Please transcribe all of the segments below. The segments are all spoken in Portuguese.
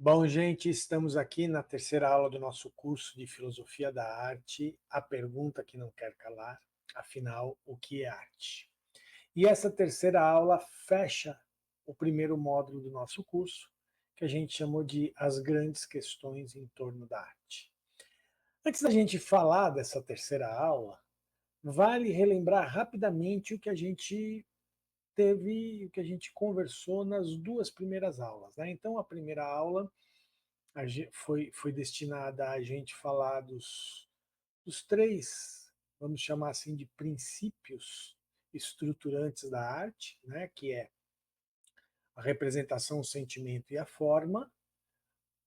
Bom, gente, estamos aqui na terceira aula do nosso curso de Filosofia da Arte, a pergunta que não quer calar, afinal, o que é arte? E essa terceira aula fecha o primeiro módulo do nosso curso, que a gente chamou de As Grandes Questões em Torno da Arte. Antes da gente falar dessa terceira aula, vale relembrar rapidamente o que a gente teve, o que a gente conversou nas duas primeiras aulas, né? Então, a primeira aula foi destinada a gente falar dos três, vamos chamar assim, de princípios estruturantes da arte, né, que é a representação, o sentimento e a forma,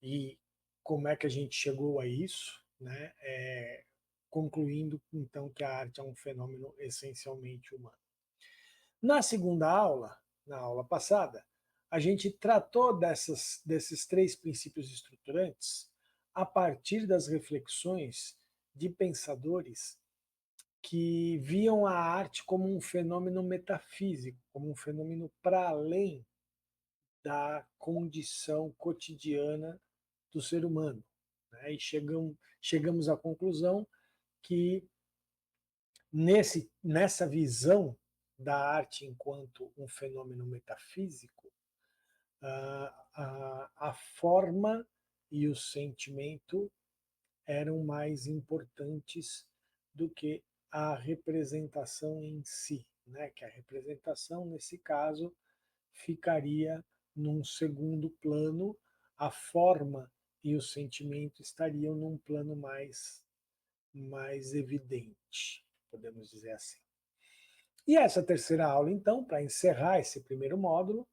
e como é que a gente chegou a isso, né, concluindo então que a arte é um fenômeno essencialmente humano. Na segunda aula, na aula passada, a gente tratou desses três princípios estruturantes a partir das reflexões de pensadores que viam a arte como um fenômeno metafísico, como um fenômeno para além da condição cotidiana do ser humano, né? E chegamos à conclusão que nessa visão da arte enquanto um fenômeno metafísico, a forma e o sentimento eram mais importantes do que a representação em si, né? Que a representação, nesse caso, ficaria num segundo plano, a forma e o sentimento estariam num plano mais evidente, podemos dizer assim. E essa terceira aula, então, para encerrar esse primeiro módulo,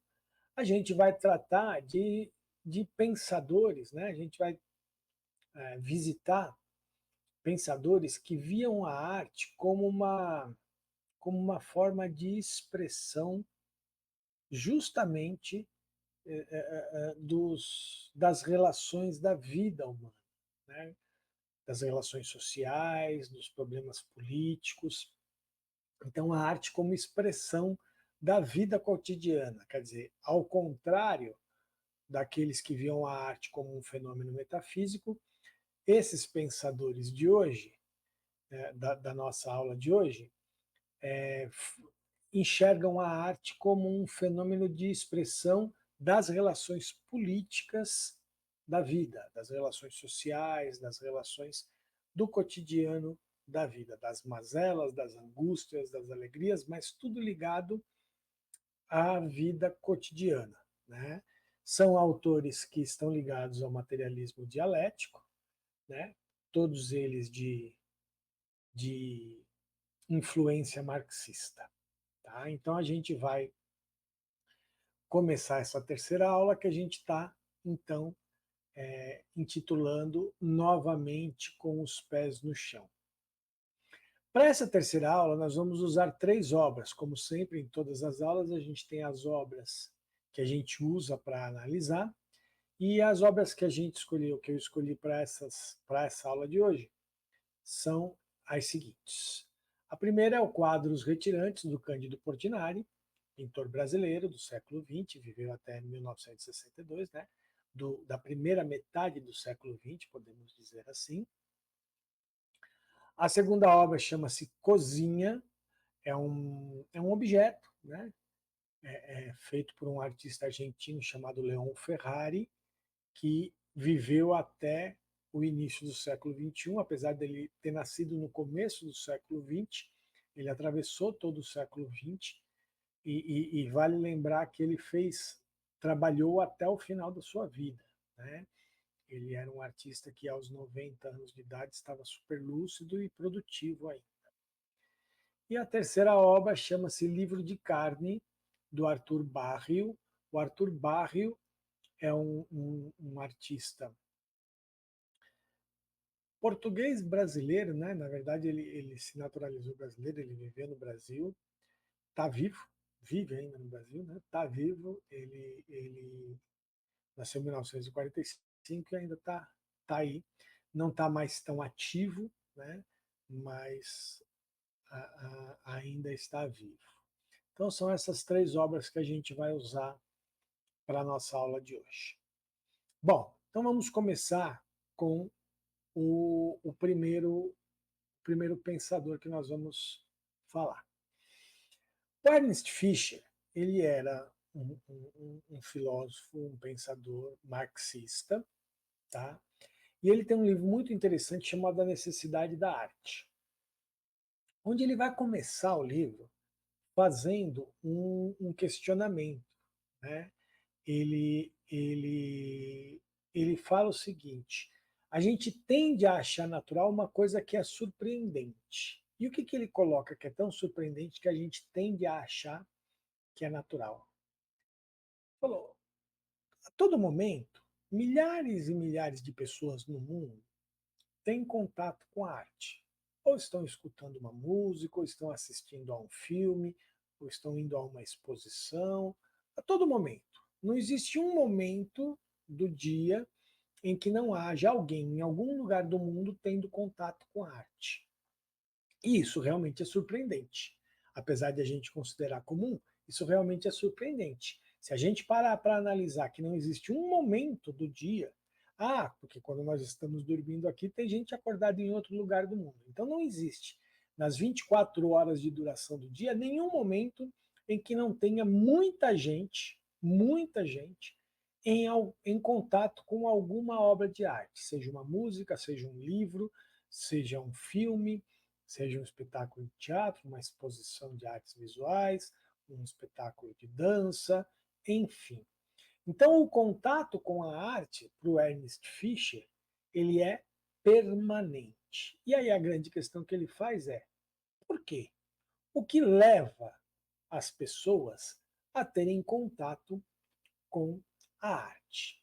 a gente vai tratar de pensadores, né? A gente vai visitar pensadores que viam a arte como uma forma de expressão justamente das relações da vida humana, né? Das relações sociais, dos problemas políticos. Então, a arte como expressão da vida cotidiana, quer dizer, ao contrário daqueles que viam a arte como um fenômeno metafísico, esses pensadores de hoje, da nossa aula de hoje, enxergam a arte como um fenômeno de expressão das relações políticas da vida, das relações sociais, das relações do cotidiano da vida, das mazelas, das angústias, das alegrias, mas tudo ligado à vida cotidiana, né? São autores que estão ligados ao materialismo dialético, né? Todos eles de influência marxista. Tá? Então a gente vai começar essa terceira aula que a gente está, então, intitulando Novamente com os Pés no Chão. Para essa terceira aula, nós vamos usar três obras. Como sempre, em todas as aulas, a gente tem as obras que a gente usa para analisar e as obras que a gente escolheu, que eu escolhi para essa aula de hoje, são as seguintes. A primeira é o quadro Os Retirantes, do Cândido Portinari, pintor brasileiro do século XX, viveu até 1962, né? Da primeira metade do século XX, podemos dizer assim. A segunda obra chama-se Cozinha, é um objeto, né? Feito por um artista argentino chamado Leon Ferrari, que viveu até o início do século XXI, apesar dele ter nascido no começo do século XX, ele atravessou todo o século XX, e vale lembrar que ele trabalhou até o final da sua vida, né? Ele era um artista que aos 90 anos de idade estava super lúcido e produtivo ainda. E a terceira obra chama-se Livro de Carne, do Arthur Barrio. O Arthur Barrio é um artista português brasileiro, né? Na verdade, ele se naturalizou brasileiro, ele viveu no Brasil, está vivo, vive ainda no Brasil, né? Está vivo, ele nasceu em 1945 e ainda tá aí. Não está mais tão ativo, né? Mas ainda está vivo. Então, são essas três obras que a gente vai usar para a nossa aula de hoje. Bom, então vamos começar com o primeiro pensador que nós vamos falar. O Ernst Fischer, ele era um filósofo, um pensador marxista, tá? E ele tem um livro muito interessante chamado A Necessidade da Arte, onde ele vai começar o livro fazendo um questionamento, né? Ele fala o seguinte: a gente tende a achar natural uma coisa que é surpreendente. E o que, que ele coloca que é tão surpreendente que a gente tende a achar que é natural? Falou, a todo momento, milhares e milhares de pessoas no mundo têm contato com a arte. Ou estão escutando uma música, ou estão assistindo a um filme, ou estão indo a uma exposição. A todo momento. Não existe um momento do dia em que não haja alguém em algum lugar do mundo tendo contato com a arte. E isso realmente é surpreendente. Apesar de a gente considerar comum, isso realmente é surpreendente. Se a gente parar para analisar que não existe um momento do dia, porque quando nós estamos dormindo aqui, tem gente acordada em outro lugar do mundo. Então não existe, nas 24 horas de duração do dia, nenhum momento em que não tenha muita gente, em contato com alguma obra de arte, seja uma música, seja um livro, seja um filme, seja um espetáculo de teatro, uma exposição de artes visuais, um espetáculo de dança, enfim. Então, o contato com a arte, para o Ernst Fischer, ele é permanente. E aí a grande questão que ele faz é, por quê? O que leva as pessoas a terem contato com a arte?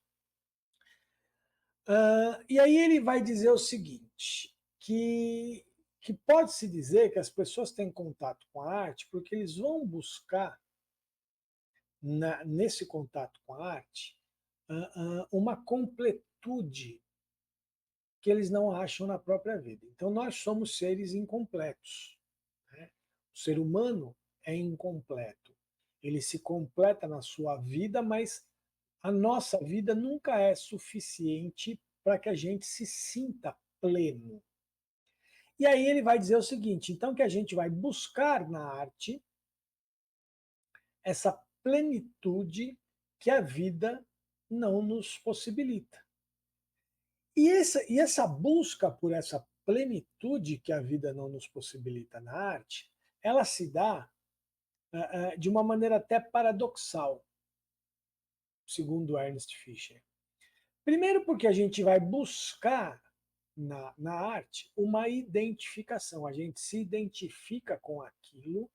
E aí ele vai dizer o seguinte, que pode-se dizer que as pessoas têm contato com a arte porque eles vão buscar, nesse contato com a arte, uma completude que eles não acham na própria vida. Então nós somos seres incompletos. Né? O ser humano é incompleto. Ele se completa na sua vida, mas a nossa vida nunca é suficiente para que a gente se sinta pleno. E aí ele vai dizer o seguinte, então que a gente vai buscar na arte essa plenitude que a vida não nos possibilita. E essa busca por essa plenitude que a vida não nos possibilita na arte, ela se dá de uma maneira até paradoxal, segundo Ernst Fischer. Primeiro porque a gente vai buscar na arte uma identificação, a gente se identifica com aquilo,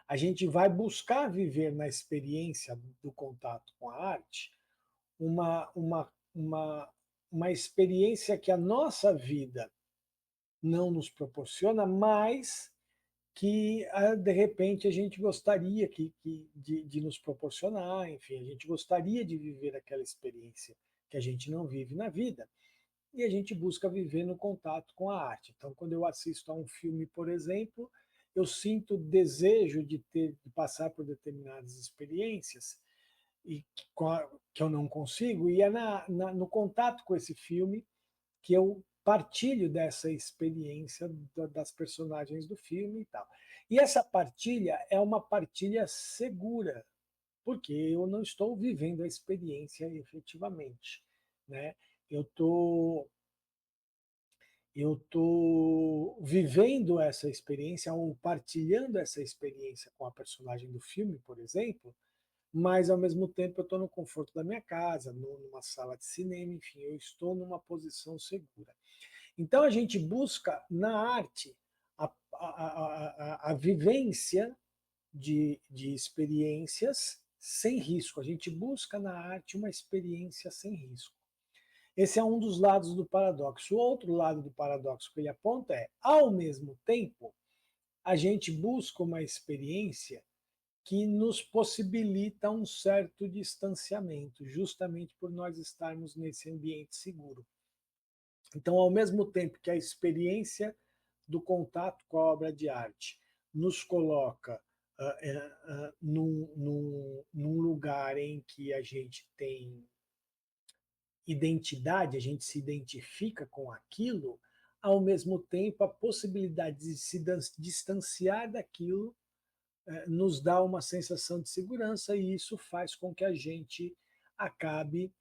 a gente vai buscar viver na experiência do contato com a arte uma experiência que a nossa vida não nos proporciona, mas que de repente a gente gostaria de nos proporcionar, enfim, a gente gostaria de viver aquela experiência que a gente não vive na vida, e a gente busca viver no contato com a arte. Então, quando eu assisto a um filme, por exemplo, eu sinto desejo de passar por determinadas experiências e que eu não consigo, e é no contato com esse filme que eu partilho dessa experiência das personagens do filme e tal. E essa partilha é uma partilha segura, porque eu não estou vivendo a experiência efetivamente, né? Eu estou eu tô vivendo essa experiência ou partilhando essa experiência com a personagem do filme, por exemplo, mas ao mesmo tempo eu estou no conforto da minha casa, numa sala de cinema, enfim, eu estou numa posição segura. Então a gente busca na arte a vivência de experiências sem risco. A gente busca na arte uma experiência sem risco. Esse é um dos lados do paradoxo. O outro lado do paradoxo que ele aponta é, ao mesmo tempo, a gente busca uma experiência que nos possibilita um certo distanciamento, justamente por nós estarmos nesse ambiente seguro. Então, ao mesmo tempo que a experiência do contato com a obra de arte nos coloca num lugar em que a gente tem identidade, a gente se identifica com aquilo, ao mesmo tempo a possibilidade de se distanciar daquilo nos dá uma sensação de segurança e isso faz com que a gente acabe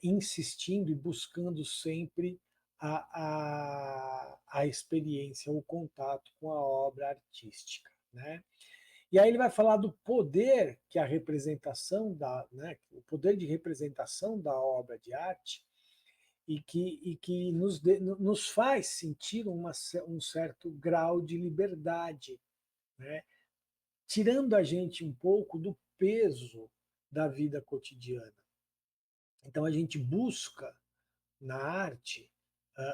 insistindo e buscando sempre a experiência, o contato com a obra artística. Né? E aí ele vai falar do poder que a representação né, o poder de representação da obra de arte e que nos faz sentir um certo grau de liberdade, né? Tirando a gente um pouco do peso da vida cotidiana. Então a gente busca na arte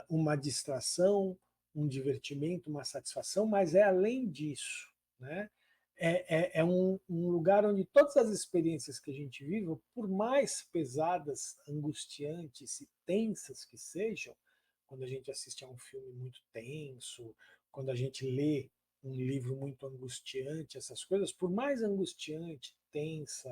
uma distração, um divertimento, uma satisfação, mas é além disso. Né? É um lugar onde todas as experiências que a gente vive, por mais pesadas, angustiantes e tensas que sejam, quando a gente assiste a um filme muito tenso, quando a gente lê um livro muito angustiante, essas coisas, por mais angustiante, tensa,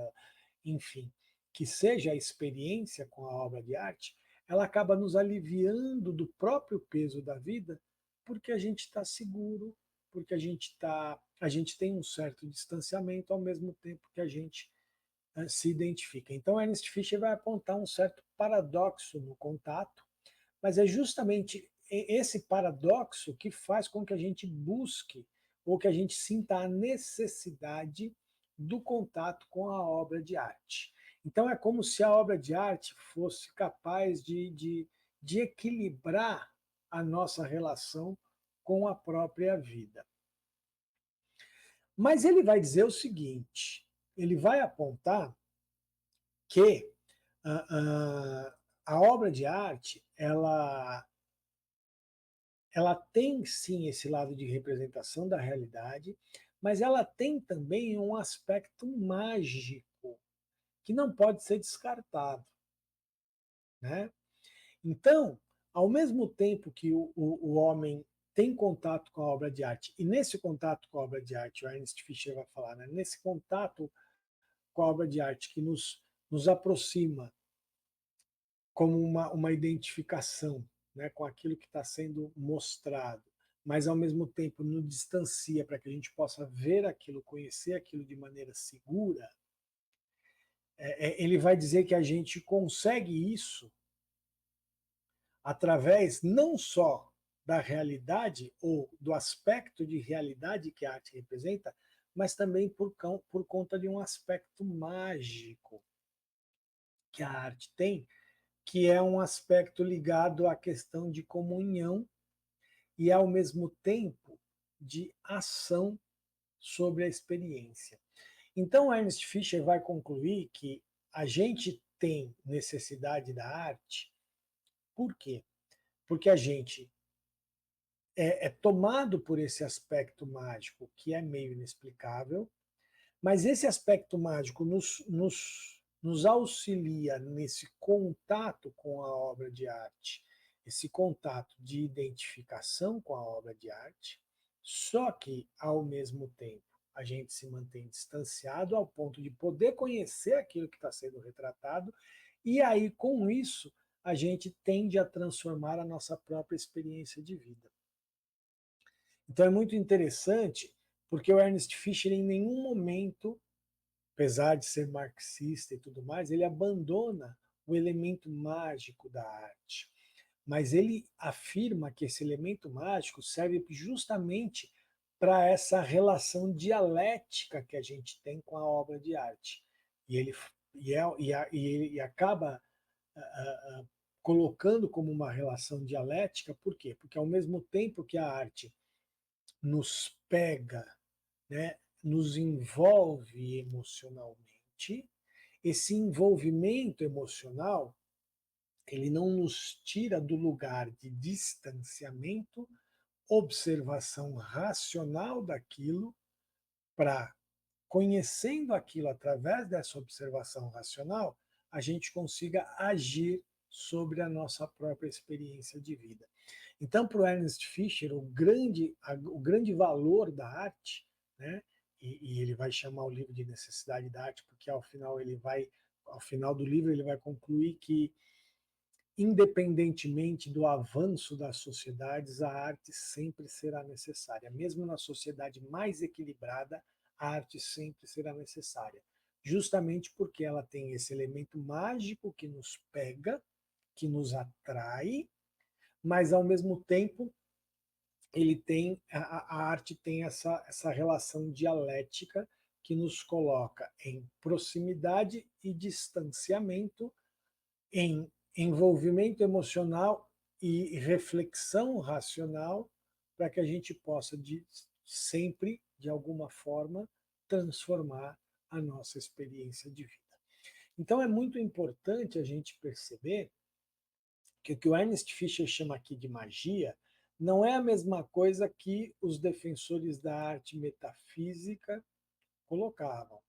enfim, que seja a experiência com a obra de arte, ela acaba nos aliviando do próprio peso da vida, porque a gente está seguro, porque a gente tem um certo distanciamento ao mesmo tempo que a gente se identifica. Então, Ernest Fischer vai apontar um certo paradoxo no contato, mas é justamente esse paradoxo que faz com que a gente busque ou que a gente sinta a necessidade do contato com a obra de arte. Então é como se a obra de arte fosse capaz de equilibrar a nossa relação com a própria vida. Mas ele vai dizer o seguinte, ele vai apontar que a obra de arte, ela tem sim esse lado de representação da realidade, mas ela tem também um aspecto mágico que não pode ser descartado. Né? Então, ao mesmo tempo que o homem tem contato com a obra de arte, e nesse contato com a obra de arte, o Ernest Fischer vai falar, né? Nesse contato com a obra de arte que nos aproxima como uma identificação, né, com aquilo que está sendo mostrado, mas ao mesmo tempo nos distancia para que a gente possa ver aquilo, conhecer aquilo de maneira segura, ele vai dizer que a gente consegue isso através não só da realidade ou do aspecto de realidade que a arte representa, mas também por conta de um aspecto mágico que a arte tem, que é um aspecto ligado à questão de comunhão e, ao mesmo tempo, de ação sobre a experiência. Então, Ernest Fischer vai concluir que a gente tem necessidade da arte, por quê? Porque a gente é tomado por esse aspecto mágico que é meio inexplicável, mas esse aspecto mágico nos auxilia nesse contato com a obra de arte, esse contato de identificação com a obra de arte, só que, ao mesmo tempo, a gente se mantém distanciado ao ponto de poder conhecer aquilo que está sendo retratado, e aí, com isso, a gente tende a transformar a nossa própria experiência de vida. Então é muito interessante, porque o Ernest Fischer em nenhum momento, apesar de ser marxista e tudo mais, ele abandona o elemento mágico da arte. Mas ele afirma que esse elemento mágico serve justamente para essa relação dialética que a gente tem com a obra de arte. E ele acaba colocando como uma relação dialética, por quê? Porque ao mesmo tempo que a arte nos pega, né, nos envolve emocionalmente, esse envolvimento emocional, ele não nos tira do lugar de distanciamento, observação racional daquilo, para, conhecendo aquilo através dessa observação racional, a gente consiga agir sobre a nossa própria experiência de vida. Então, para o Ernest Fischer, o grande valor da arte, né, e ele vai chamar o livro de Necessidade da Arte, porque ao final do livro ele vai concluir que independentemente do avanço das sociedades, a arte sempre será necessária. Mesmo na sociedade mais equilibrada, a arte sempre será necessária. Justamente porque ela tem esse elemento mágico que nos pega, que nos atrai, mas ao mesmo tempo ele tem a arte tem essa relação dialética que nos coloca em proximidade e distanciamento, em envolvimento emocional e reflexão racional, para que a gente possa sempre, de alguma forma, transformar a nossa experiência de vida. Então é muito importante a gente perceber que o que o Ernest Fischer chama aqui de magia não é a mesma coisa que os defensores da arte metafísica colocavam.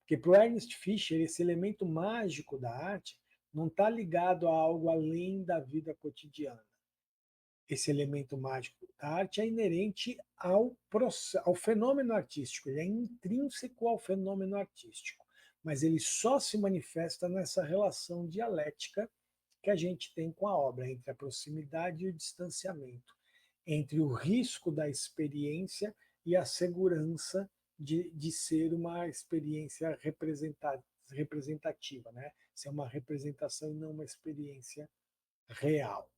Porque para o Ernest Fischer, esse elemento mágico da arte não está ligado a algo além da vida cotidiana. Esse elemento mágico da arte é inerente ao fenômeno artístico, ele é intrínseco ao fenômeno artístico, mas ele só se manifesta nessa relação dialética que a gente tem com a obra, entre a proximidade e o distanciamento, entre o risco da experiência e a segurança de ser uma experiência representativa, né? Ser uma representação e não uma experiência real.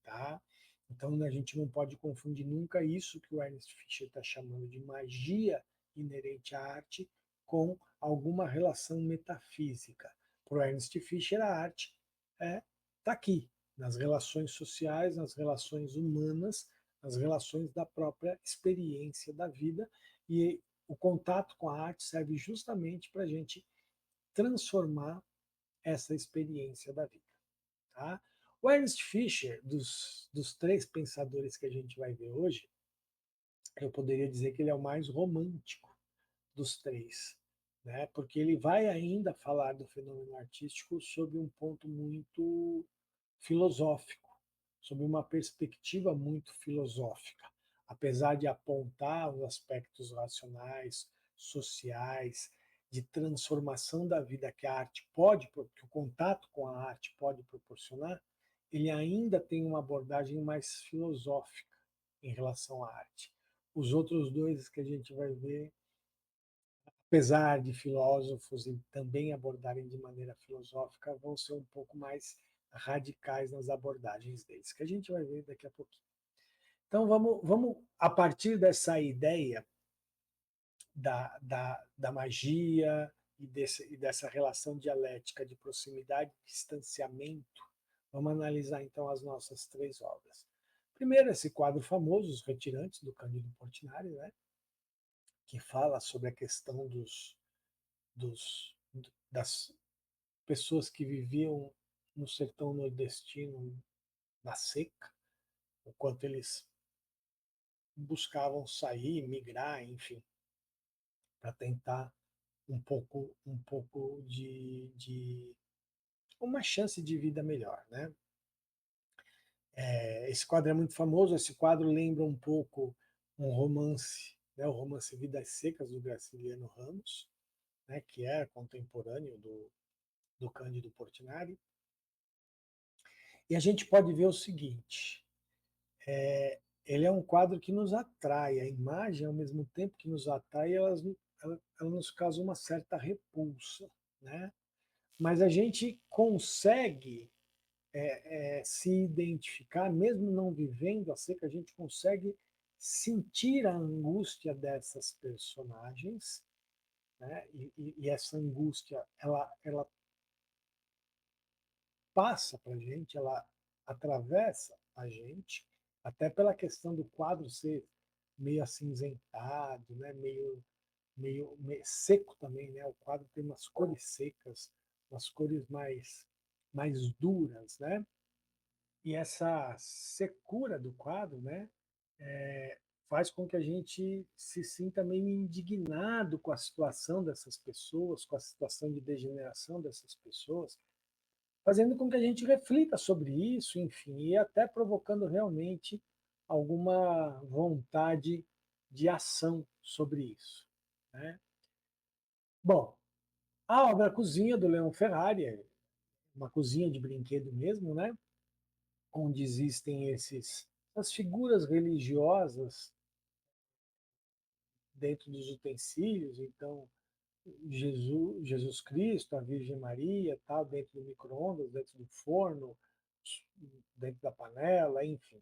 Tá? Então a gente não pode confundir nunca isso que o Ernest Fischer está chamando de magia inerente à arte com alguma relação metafísica. Para o Ernest Fischer, a arte está aqui, nas relações sociais, nas relações humanas, nas relações da própria experiência da vida, e o contato com a arte serve justamente para a gente transformar essa experiência da vida. Tá? O Ernst Fischer, dos três pensadores que a gente vai ver hoje, eu poderia dizer que ele é o mais romântico dos três, né? Porque ele vai ainda falar do fenômeno artístico sob um ponto muito filosófico, sob uma perspectiva muito filosófica, apesar de apontar os aspectos racionais, sociais, de transformação da vida que a arte pode, que o contato com a arte pode proporcionar, ele ainda tem uma abordagem mais filosófica em relação à arte. Os outros dois que a gente vai ver, apesar de filósofos e também abordarem de maneira filosófica, vão ser um pouco mais radicais nas abordagens deles, que a gente vai ver daqui a pouquinho. Então vamos a partir dessa ideia da magia e dessa relação dialética de proximidade e distanciamento, vamos analisar então as nossas três obras. Primeiro, esse quadro famoso, Os Retirantes, do Cândido Portinari, né, que fala sobre a questão das pessoas que viviam no sertão nordestino na seca, o quanto eles buscavam sair, migrar, enfim, para tentar um pouco de uma chance de vida melhor, né? Esse quadro é muito famoso. Esse quadro lembra um pouco um romance, né? O romance Vidas Secas do Graciliano Ramos, né? Que é contemporâneo do Cândido Portinari. E a gente pode ver o seguinte: ele é um quadro que nos atrai, a imagem, ao mesmo tempo que nos atrai, ela nos causa uma certa repulsa, né? Mas a gente consegue se identificar, mesmo não vivendo a seca, a gente consegue sentir a angústia dessas personagens, né? E essa angústia, ela passa para a gente, ela atravessa a gente, até pela questão do quadro ser meio acinzentado, né? Meio seco também, né? O quadro tem umas cores secas, umas cores mais duras, né? E essa secura do quadro, né? Faz com que a gente se sinta meio indignado com a situação dessas pessoas, com a situação de degeneração dessas pessoas, fazendo com que a gente reflita sobre isso, enfim, e até provocando realmente alguma vontade de ação sobre isso, né? Bom, a obra Cozinha, do Leon Ferrari, é uma cozinha de brinquedo mesmo, né? onde existem essas figuras religiosas dentro dos utensílios, então Jesus Cristo, a Virgem Maria, tal, dentro do micro-ondas, dentro do forno, dentro da panela, enfim.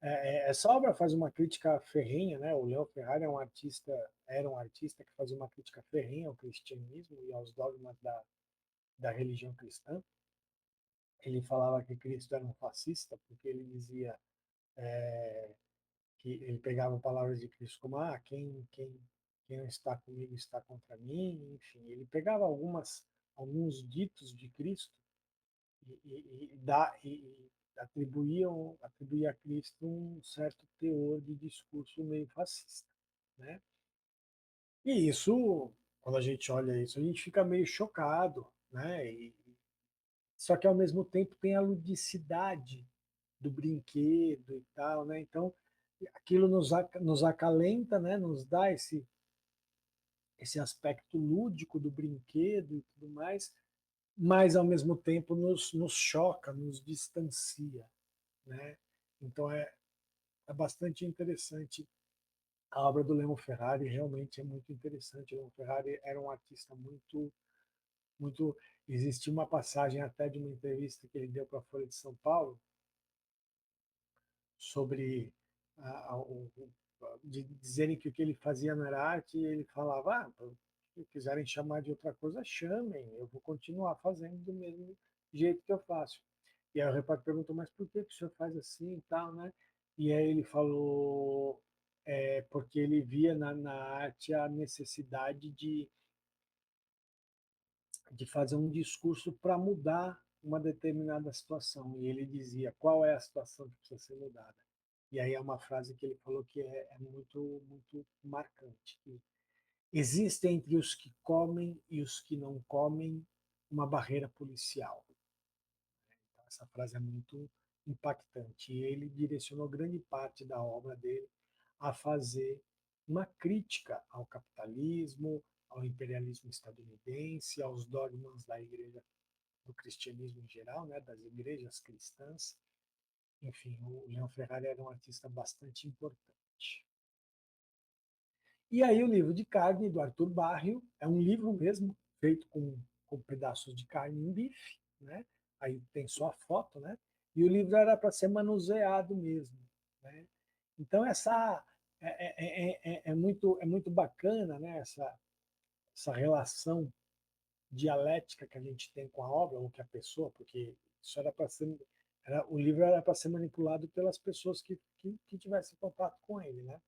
Essa obra faz uma crítica ferrenha, né? O Leon Ferrari era um artista que fazia uma crítica ferrenha ao cristianismo e aos dogmas da religião cristã. Ele falava que Cristo era um fascista, porque ele dizia que ele pegava palavras de Cristo como quem não está comigo está contra mim, enfim, ele pegava alguns ditos de Cristo e atribuía a Cristo um certo teor de discurso meio fascista, né? E isso, quando a gente olha isso, a gente fica meio chocado, né? Só que ao mesmo tempo tem a ludicidade do brinquedo e tal, né? Então aquilo nos acalenta, né? Nos dá esse aspecto lúdico do brinquedo e tudo mais, mas ao mesmo tempo nos choca, nos distancia, né? Então é bastante interessante a obra do Leon Ferrari, realmente é muito interessante. O Leon Ferrari era um artista muito. Existe uma passagem até de uma entrevista que ele deu para a Folha de São Paulo sobre de dizerem que o que ele fazia não era arte, e ele falava, se quiserem chamar de outra coisa, chamem, eu vou continuar fazendo do mesmo jeito que eu faço. E aí o repórter perguntou, mas por que o senhor faz assim e tal, né? E aí ele falou, porque ele via na arte a necessidade de fazer um discurso para mudar uma determinada situação. E ele dizia qual é a situação que precisa ser mudada. E aí é uma frase que ele falou que é muito marcante. Existe entre os que comem e os que não comem uma barreira policial. Então, essa frase é muito impactante. E ele direcionou grande parte da obra dele a fazer uma crítica ao capitalismo, ao imperialismo estadunidense, aos dogmas da igreja, do cristianismo em geral, né, das igrejas cristãs. Enfim, o Leon Ferrari era um artista bastante importante. E aí o livro de carne do Arthur Barrio é um livro mesmo feito com pedaços de carne em bife, né? Aí tem só a foto, né? E o livro era para ser manuseado mesmo, né? Então é muito bacana, né? Essa relação dialética que a gente tem com a obra ou que a pessoa, porque isso era para ser o livro era para ser manipulado pelas pessoas que tivessem contato com ele, né?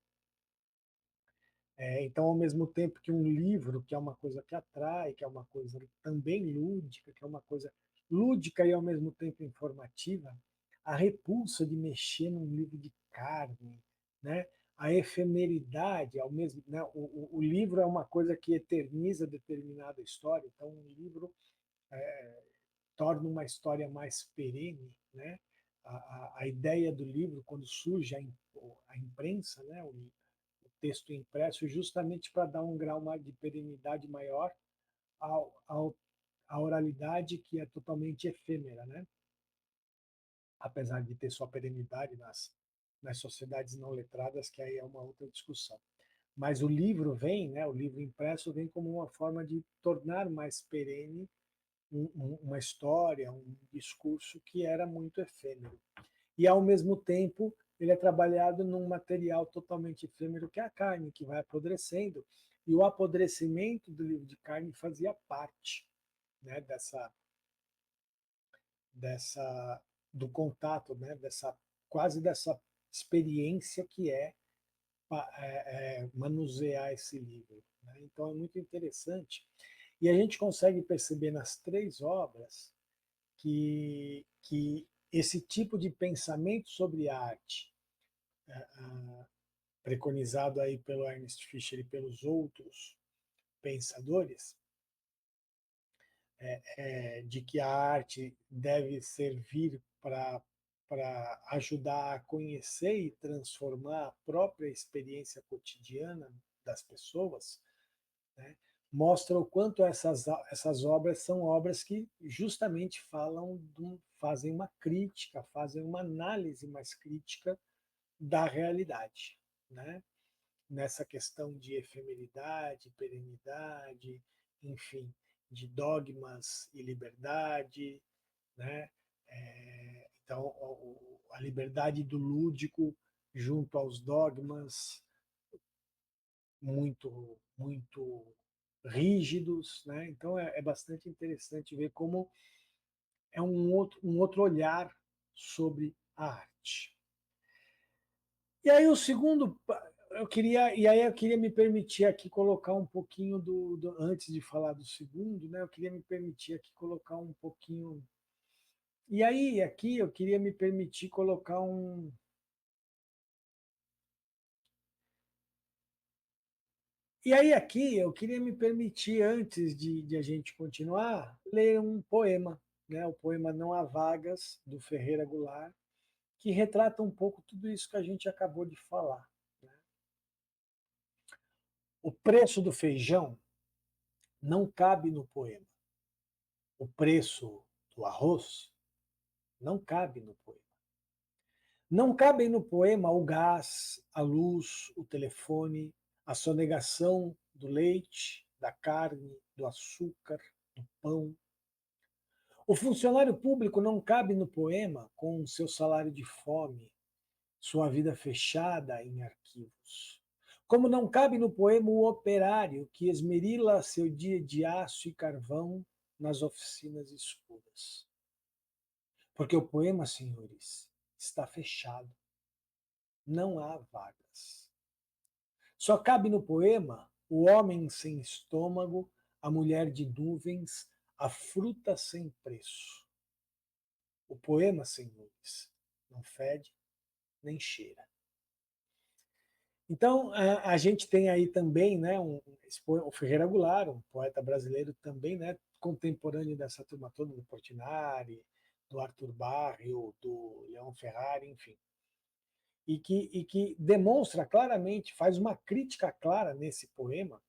Então, ao mesmo tempo que um livro, que é uma coisa que atrai, que é uma coisa também lúdica, que é uma coisa lúdica e ao mesmo tempo informativa, a repulsa de mexer num livro de carne, né? A efemeridade, ao mesmo, né? O livro é uma coisa que eterniza determinada história, então um livro torna uma história mais perene, né? A ideia do livro, quando surge a imprensa, né? O texto impresso, justamente para dar um grau de perenidade maior à oralidade, que é totalmente efêmera, né? Apesar de ter sua perenidade nas sociedades não letradas, que aí é uma outra discussão. Mas o livro vem, né? O livro impresso vem como uma forma de tornar mais perene uma história, um discurso que era muito efêmero. E, ao mesmo tempo, ele é trabalhado num material totalmente efêmero, que é a carne, que vai apodrecendo. E o apodrecimento do livro de carne fazia parte, né, dessa do contato, né, quase dessa experiência que manusear esse livro, né? Então é muito interessante. E a gente consegue perceber nas três obras que esse tipo de pensamento sobre arte, preconizado aí pelo Ernest Fischer e pelos outros pensadores, de que a arte deve servir para ajudar a conhecer e transformar a própria experiência cotidiana das pessoas, né? mostra o quanto essas obras são obras que justamente fazem uma crítica, fazem uma análise mais crítica da realidade, né? Nessa questão de efemeridade, perenidade, enfim, de dogmas e liberdade, né? Então, a liberdade do lúdico junto aos dogmas muito rígidos, né? Então é bastante interessante ver como é um outro olhar sobre a arte. E aí o segundo, eu queria me permitir aqui colocar um pouquinho antes de falar do segundo, né? Eu queria me permitir aqui colocar um pouquinho. E aí aqui eu queria me permitir colocar um. E aí aqui eu queria me permitir, antes de a gente continuar, ler um poema, né? O poema Não Há Vagas, do Ferreira Goulart, que retrata um pouco tudo isso que a gente acabou de falar, né? O preço do feijão não cabe no poema. O preço do arroz não cabe no poema. Não cabem no poema o gás, a luz, o telefone, a sonegação do leite, da carne, do açúcar, do pão. O funcionário público não cabe no poema com seu salário de fome, sua vida fechada em arquivos. Como não cabe no poema o operário que esmerila seu dia de aço e carvão nas oficinas escuras. Porque o poema, senhores, está fechado. Não há vagas. Só cabe no poema o homem sem estômago, a mulher de nuvens, a fruta sem preço. O poema, senhores, não fede nem cheira. Então, a gente tem aí também, né, o Ferreira Goulart, um poeta brasileiro também, né, contemporâneo dessa turma toda, do Portinari, do Arthur Barrio, do Leão Ferrari, enfim, e que demonstra claramente, faz uma crítica clara nesse poema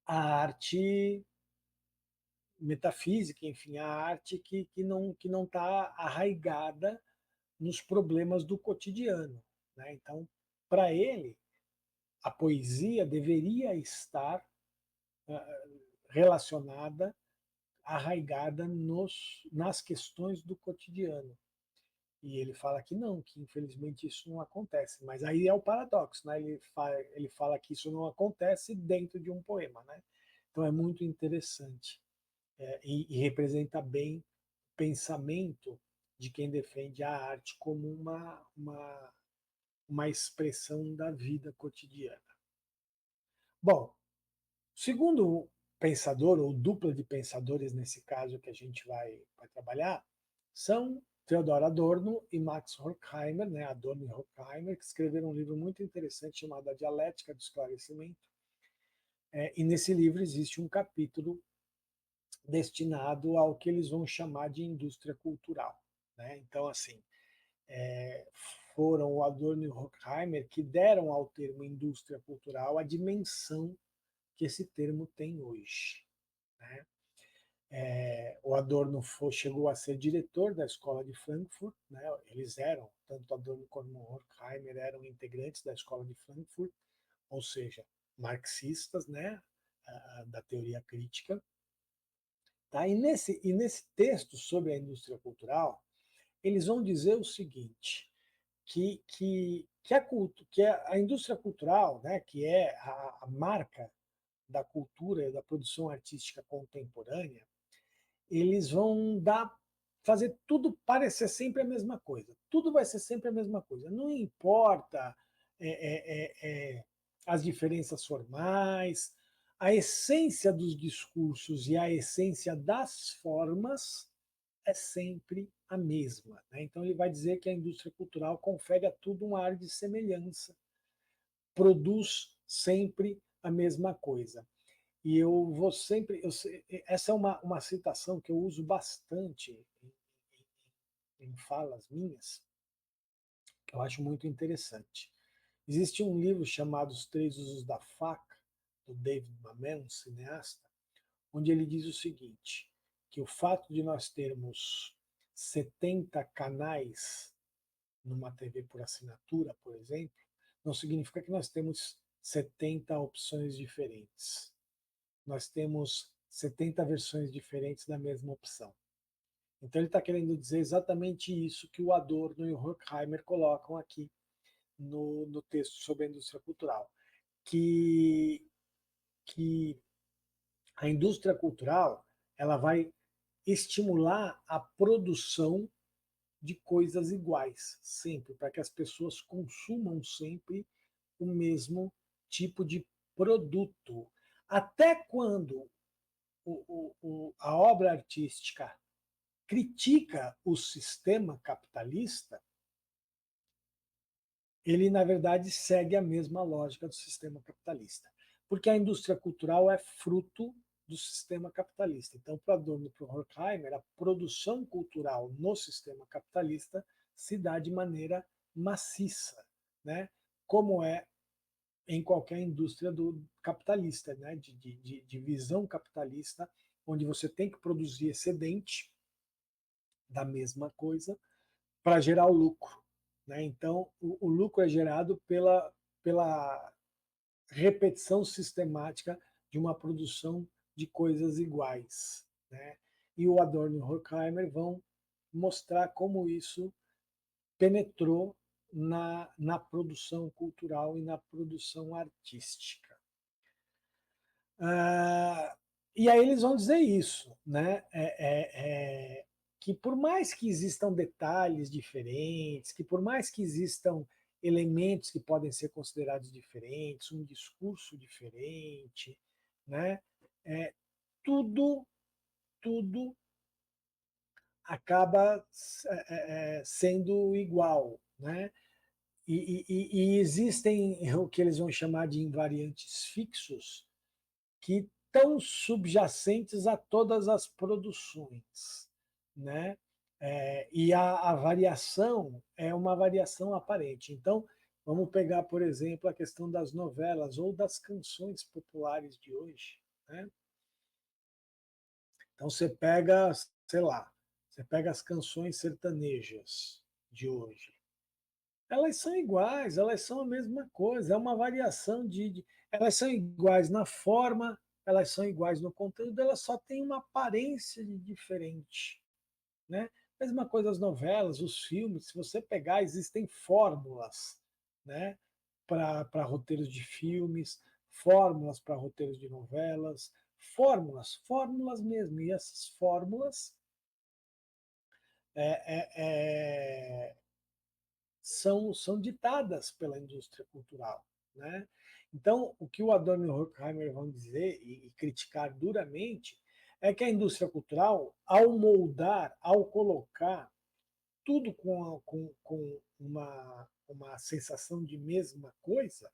à arte metafísica, enfim, à arte que não está arraigada nos problemas do cotidiano, né? Então, para ele, a poesia deveria estar relacionada, arraigada nas questões do cotidiano. E ele fala que não, que infelizmente isso não acontece. Mas aí é o paradoxo, né? Ele fala que isso não acontece dentro de um poema, né? Então é muito interessante, e representa bem o pensamento de quem defende a arte como uma expressão da vida cotidiana. Bom, segundo pensador, ou dupla de pensadores nesse caso que a gente vai trabalhar, são Theodor Adorno e Max Horkheimer, né, Adorno e Horkheimer, que escreveram um livro muito interessante chamado A Dialética do Esclarecimento. E nesse livro existe um capítulo destinado ao que eles vão chamar de indústria cultural, né? Então, assim, foram o Adorno e o Horkheimer que deram ao termo indústria cultural a dimensão que esse termo tem hoje, né? O Adorno chegou a ser diretor da Escola de Frankfurt, né? Eles eram, tanto Adorno como Horkheimer eram integrantes da Escola de Frankfurt, ou seja, marxistas, né? Da teoria crítica. Tá? E nesse texto sobre a indústria cultural, eles vão dizer o seguinte, que a indústria cultural, né, que é a marca da cultura e da produção artística contemporânea, eles vão fazer tudo parecer sempre a mesma coisa. Tudo vai ser sempre a mesma coisa. Não importa as diferenças formais, a essência dos discursos e a essência das formas é sempre a mesma, né? Então ele vai dizer que a indústria cultural confere a tudo um ar de semelhança, produz sempre a mesma coisa. E eu vou sempre. Essa é uma citação que eu uso bastante em falas minhas, que eu acho muito interessante. Existe um livro chamado Os Três Usos da Faca, do David Mamet, um cineasta, onde ele diz o seguinte, que o fato de nós termos 70 canais numa TV por assinatura, por exemplo, não significa que nós temos 70 opções diferentes. Nós temos 70 versões diferentes da mesma opção. Então ele está querendo dizer exatamente isso que o Adorno e o Horkheimer colocam aqui no texto sobre a indústria cultural, que a indústria cultural ela vai estimular a produção de coisas iguais, sempre, para que as pessoas consumam sempre o mesmo tipo de produto. Até quando a obra artística critica o sistema capitalista, ele, na verdade, segue a mesma lógica do sistema capitalista. Porque a indústria cultural é fruto do sistema capitalista. Então, para Adorno e para o Horkheimer, a produção cultural no sistema capitalista se dá de maneira maciça, né? Como é em qualquer indústria do capitalista, né? de visão capitalista, onde você tem que produzir excedente da mesma coisa para gerar o lucro. Né? Então, o lucro é gerado pela repetição sistemática de uma produção de coisas iguais. Né? E o Adorno e o Horkheimer vão mostrar como isso penetrou na produção cultural e na produção artística. E aí eles vão dizer isso, né? Que por mais que existam detalhes diferentes, que por mais que existam elementos que podem ser considerados diferentes, um discurso diferente, né? Tudo, tudo acaba sendo igual, né? E existem o que eles vão chamar de invariantes fixos que estão subjacentes a todas as produções, né? E a variação é uma variação aparente. Então, vamos pegar, por exemplo, a questão das novelas ou das canções populares de hoje, né? Então, você pega, sei lá, você pega as canções sertanejas de hoje. Elas são iguais, elas são a mesma coisa, é uma variação elas são iguais na forma, elas são iguais no conteúdo, elas só têm uma aparência de diferente. Né? Mesma coisa as novelas, os filmes, se você pegar, existem fórmulas, né? Para roteiros de filmes, fórmulas para roteiros de novelas, fórmulas mesmo. E essas fórmulas são ditadas pela indústria cultural. Né? Então, o que o Adorno e o Horkheimer vão dizer e criticar duramente é que a indústria cultural, ao moldar, ao colocar tudo com uma sensação de mesma coisa,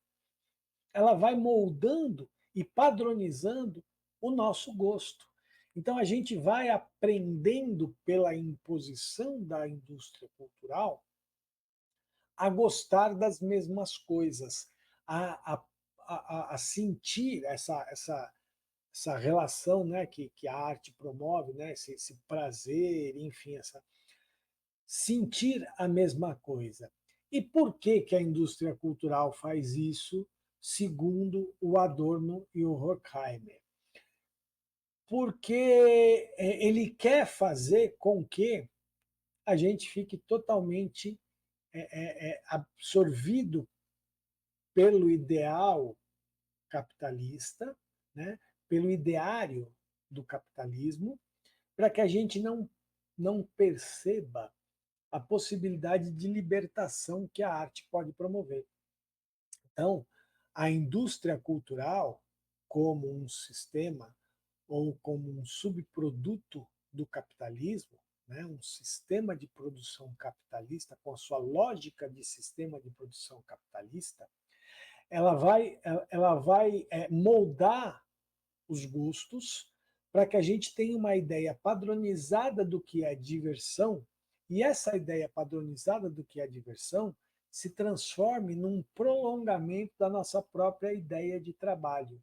ela vai moldando e padronizando o nosso gosto. Então, a gente vai aprendendo pela imposição da indústria cultural a gostar das mesmas coisas, a sentir essa relação, né, que a arte promove, né, esse prazer, enfim, sentir a mesma coisa. E por que, que a indústria cultural faz isso, segundo o Adorno e o Horkheimer? Porque ele quer fazer com que a gente fique totalmente absorvido pelo ideal capitalista, né, pelo ideário do capitalismo, para que a gente não perceba a possibilidade de libertação que a arte pode promover. Então, a indústria cultural, como um sistema ou como um subproduto do capitalismo, né, um sistema de produção capitalista, com a sua lógica de sistema de produção capitalista, ela vai moldar os gostos para que a gente tenha uma ideia padronizada do que é diversão, e essa ideia padronizada do que é diversão se transforme num prolongamento da nossa própria ideia de trabalho.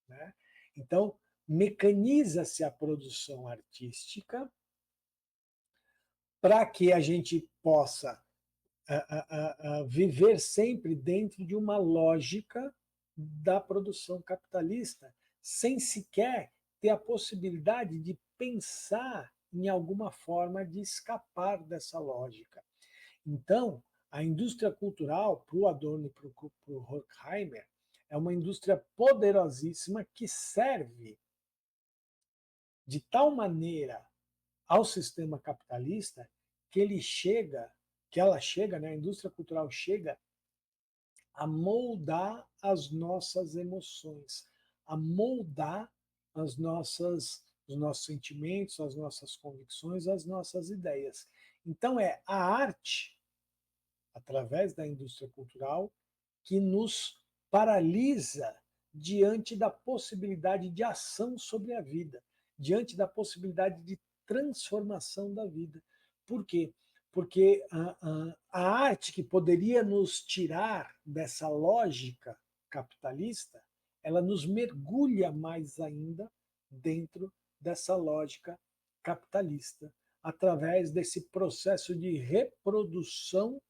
né? Então, mecaniza-se a produção artística para que a gente possa viver sempre dentro de uma lógica da produção capitalista, sem sequer ter a possibilidade de pensar em alguma forma de escapar dessa lógica. Então, a indústria cultural, para o Adorno e para o Horkheimer, é uma indústria poderosíssima que serve de tal maneira ao sistema capitalista que ele chega, que ela chega, né, a indústria cultural chega a moldar as nossas emoções, a moldar os nossos sentimentos, as nossas convicções, as nossas ideias. Então é a arte, através da indústria cultural, que nos paralisa diante da possibilidade de ação sobre a vida, diante da possibilidade de transformação da vida. Por quê? Porque a arte que poderia nos tirar dessa lógica capitalista, ela nos mergulha mais ainda dentro dessa lógica capitalista, através desse processo de reprodução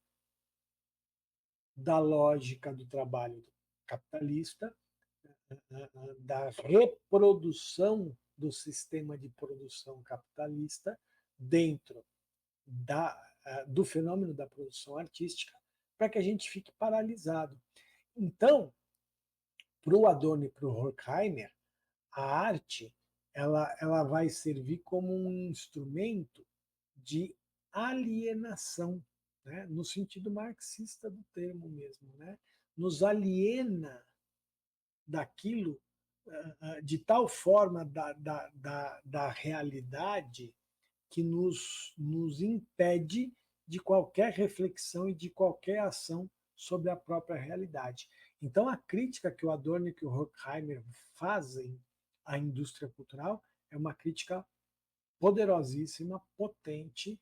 da lógica do trabalho capitalista, da reprodução do sistema de produção capitalista dentro do fenômeno da produção artística, para que a gente fique paralisado. Então, para o Adorno e para o Horkheimer, a arte ela vai servir como um instrumento de alienação, né? No sentido marxista do termo mesmo, né? Nos aliena daquilo, de tal forma da realidade que nos impede de qualquer reflexão e de qualquer ação sobre a própria realidade. Então, a crítica que o Adorno e que o Horkheimer fazem à indústria cultural é uma crítica poderosíssima, potente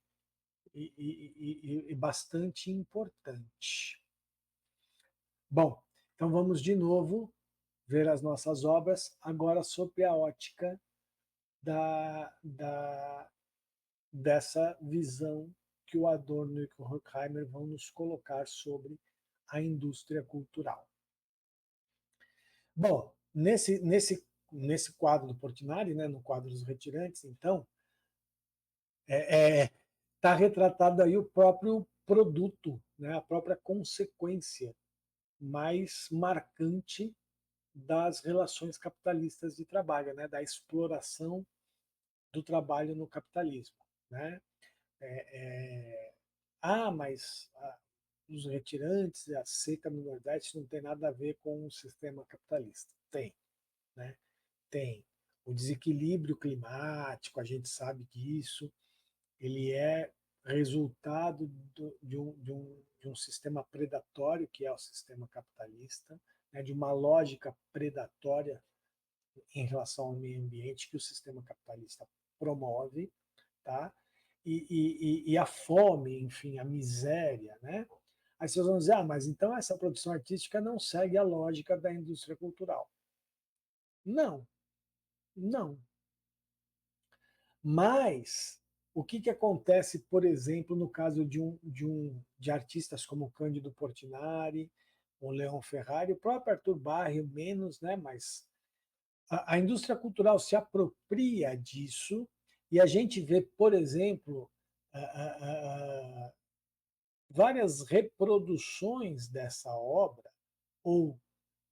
e bastante importante. Bom, então vamos de novo ver as nossas obras, agora sob a ótica dessa visão que o Adorno e o Horkheimer vão nos colocar sobre a indústria cultural. Bom, nesse quadro do Portinari, né, no quadro dos Retirantes, então, está retratado aí o próprio produto, né, a própria consequência mais marcante das relações capitalistas de trabalho, né, da exploração do trabalho no capitalismo. Né? Mas os retirantes, a seca no Nordeste não tem nada a ver com o sistema capitalista. Tem, né? Tem. O desequilíbrio climático, a gente sabe disso, ele é resultado de um sistema predatório, que é o sistema capitalista, né? De uma lógica predatória em relação ao meio ambiente que o sistema capitalista promove, tá? E a fome, enfim, a miséria, né? Aí vocês vão dizer, mas então essa produção artística não segue a lógica da indústria cultural. Não, não. Mas o que acontece, por exemplo, no caso de artistas como Cândido Portinari, o Leon Ferrari, o próprio Arthur Barre, menos, né? Mas a indústria cultural se apropria disso e a gente vê, por exemplo, várias reproduções dessa obra ou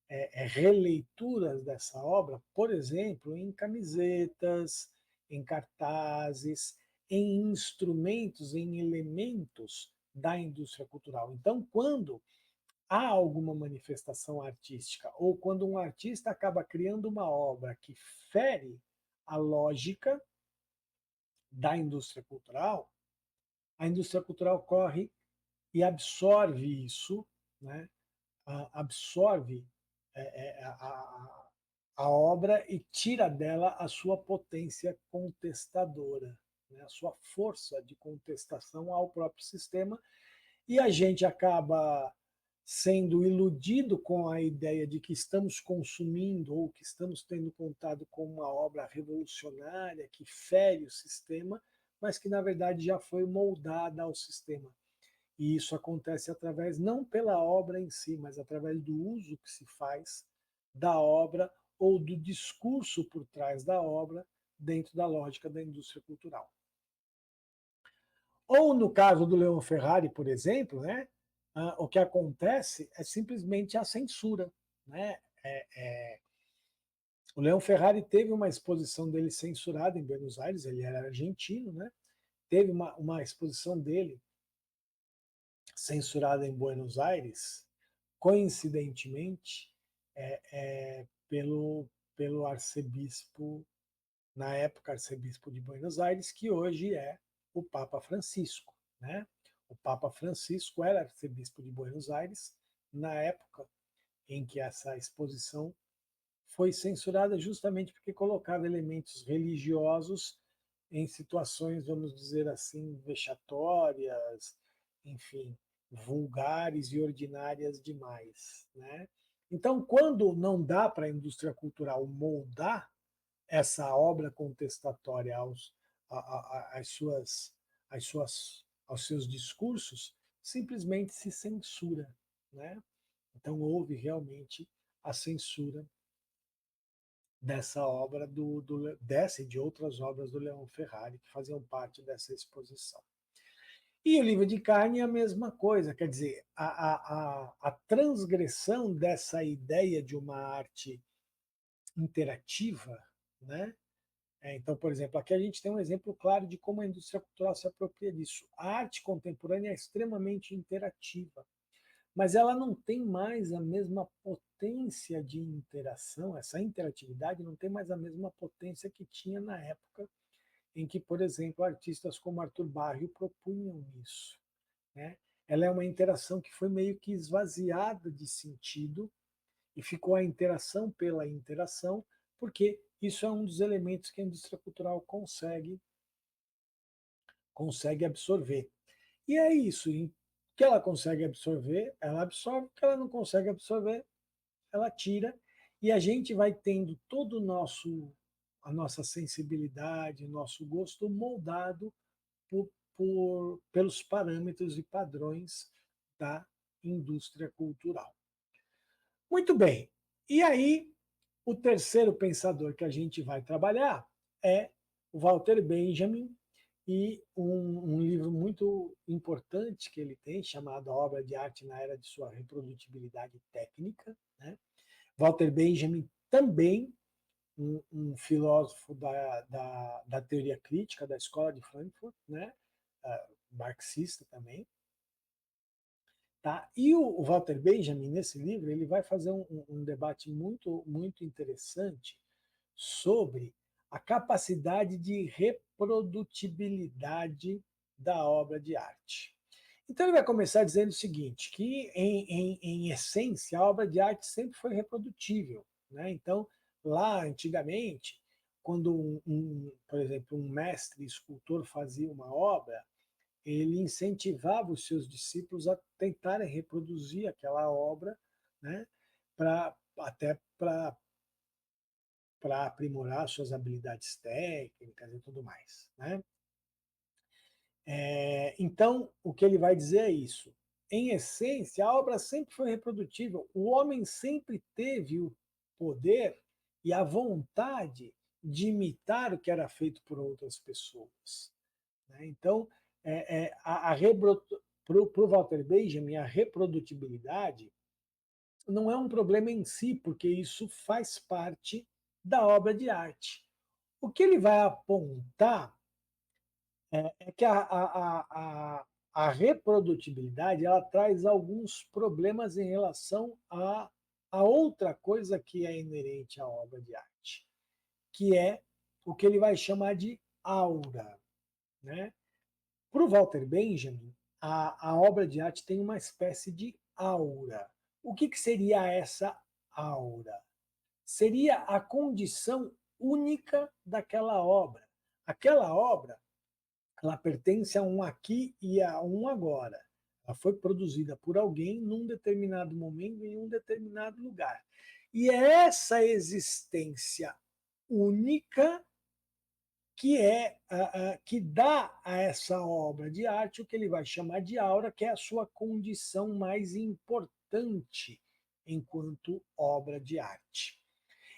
releituras dessa obra, por exemplo, em camisetas, em cartazes, em instrumentos, em elementos da indústria cultural. Então, quando há alguma manifestação artística ou quando um artista acaba criando uma obra que fere a lógica da indústria cultural, a indústria cultural corre e absorve isso, né? Absorve a obra e tira dela a sua potência contestadora, né? A sua força de contestação ao próprio sistema, e a gente acaba sendo iludido com a ideia de que estamos consumindo ou que estamos tendo contato com uma obra revolucionária que fere o sistema, mas que na verdade já foi moldada ao sistema. E isso acontece através, não pela obra em si, mas através do uso que se faz da obra ou do discurso por trás da obra dentro da lógica da indústria cultural. Ou no caso do Leon Ferrari, por exemplo, né, o que acontece é simplesmente a censura. Né? O Leon Ferrari teve uma exposição dele censurada em Buenos Aires, ele era argentino, né? Teve uma exposição dele censurada em Buenos Aires, coincidentemente, pelo arcebispo, na época arcebispo de Buenos Aires, que hoje é o Papa Francisco. Né? O Papa Francisco era arcebispo de Buenos Aires na época em que essa exposição foi censurada, justamente porque colocava elementos religiosos em situações, vamos dizer assim, vexatórias, enfim, vulgares e ordinárias demais. Né? Então, quando não dá para a indústria cultural moldar essa obra contestatória aos seus discursos, simplesmente se censura. Né? Então, houve realmente a censura dessa obra, dessa e de outras obras do Leon Ferrari, que faziam parte dessa exposição. E o Livro de Carne é a mesma coisa, quer dizer, a transgressão dessa ideia de uma arte interativa, né? Então, por exemplo, aqui a gente tem um exemplo claro de como a indústria cultural se apropria disso. A arte contemporânea é extremamente interativa, mas ela não tem mais a mesma potência de interação, essa interatividade não tem mais a mesma potência que tinha na época em que, por exemplo, artistas como Arthur Barrio propunham isso. Né? Ela é uma interação que foi meio que esvaziada de sentido e ficou a interação pela interação, porque isso é um dos elementos que a indústria cultural consegue absorver. E é isso, o que ela consegue absorver, ela absorve, o que ela não consegue absorver, ela tira, e a gente vai tendo todo a nossa sensibilidade, o nosso gosto moldado pelos parâmetros e padrões da indústria cultural. Muito bem, e aí o terceiro pensador que a gente vai trabalhar é o Walter Benjamin, e um livro muito importante que ele tem, chamado A Obra de Arte na Era de Sua Reprodutibilidade Técnica. Né? Walter Benjamin também, um filósofo da teoria crítica da Escola de Frankfurt, né? Marxista também. Tá? E o Walter Benjamin, nesse livro, ele vai fazer um debate muito, muito interessante sobre a capacidade de reprodutibilidade da obra de arte. Então ele vai começar dizendo o seguinte, que em essência a obra de arte sempre foi reprodutível. Né? Então, lá antigamente, quando, por exemplo, um mestre escultor fazia uma obra, ele incentivava os seus discípulos a tentarem reproduzir aquela obra, né? Até para aprimorar suas habilidades técnicas e tudo mais. Né? Então, o que ele vai dizer é isso. Em essência, a obra sempre foi reprodutível. O homem sempre teve o poder e a vontade de imitar o que era feito por outras pessoas. Né? Então, para o Walter Benjamin, a reprodutibilidade não é um problema em si, porque isso faz parte da obra de arte. O que ele vai apontar é que a reprodutibilidade ela traz alguns problemas em relação a outra coisa que é inerente à obra de arte, que é o que ele vai chamar de aura. Né? Para o Walter Benjamin, a obra de arte tem uma espécie de aura. O que seria essa aura? Seria a condição única daquela obra. Aquela obra ela pertence a um aqui e a um agora. Ela foi produzida por alguém num determinado momento, em um determinado lugar. E é essa existência única que dá a essa obra de arte o que ele vai chamar de aura, que é a sua condição mais importante enquanto obra de arte.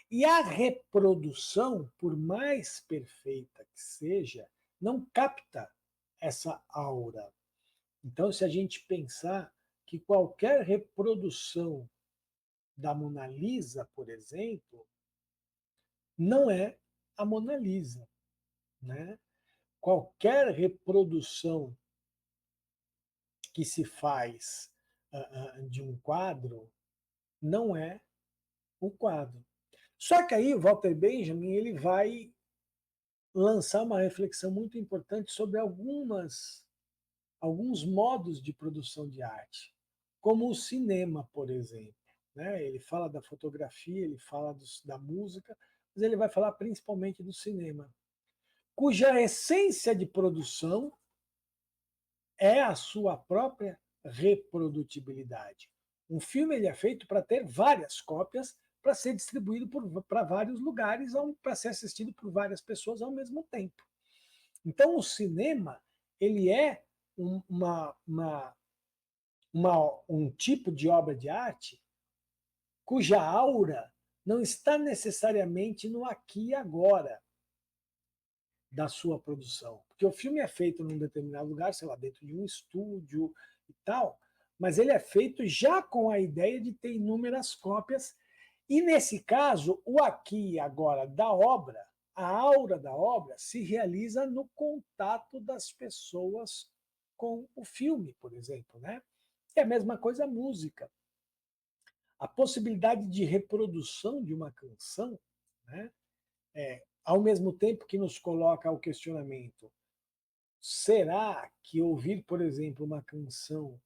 E a reprodução, por mais perfeita que seja, não capta essa aura. Então, se a gente pensar que qualquer reprodução da Mona Lisa, por exemplo, não é a Mona Lisa, né? Qualquer reprodução que se faz de um quadro não é o quadro. Só que aí o Walter Benjamin ele vai lançar uma reflexão muito importante sobre alguns modos de produção de arte, como o cinema, por exemplo. Né? Ele fala da fotografia, ele fala da música, mas ele vai falar principalmente do cinema, cuja essência de produção é a sua própria reprodutibilidade. Um filme ele é feito para ter várias cópias, para ser distribuído para vários lugares, para ser assistido por várias pessoas ao mesmo tempo. Então, o cinema ele é um tipo de obra de arte cuja aura não está necessariamente no aqui e agora da sua produção. Porque o filme é feito num determinado lugar, sei lá, dentro de um estúdio e tal, mas ele é feito já com a ideia de ter inúmeras cópias. E nesse caso, o aqui e agora da obra, a aura da obra se realiza no contato das pessoas com o filme, por exemplo, né? É a mesma coisa a música. A possibilidade de reprodução de uma canção, né? Ao mesmo tempo que nos coloca o questionamento: será que ouvir, por exemplo, uma canção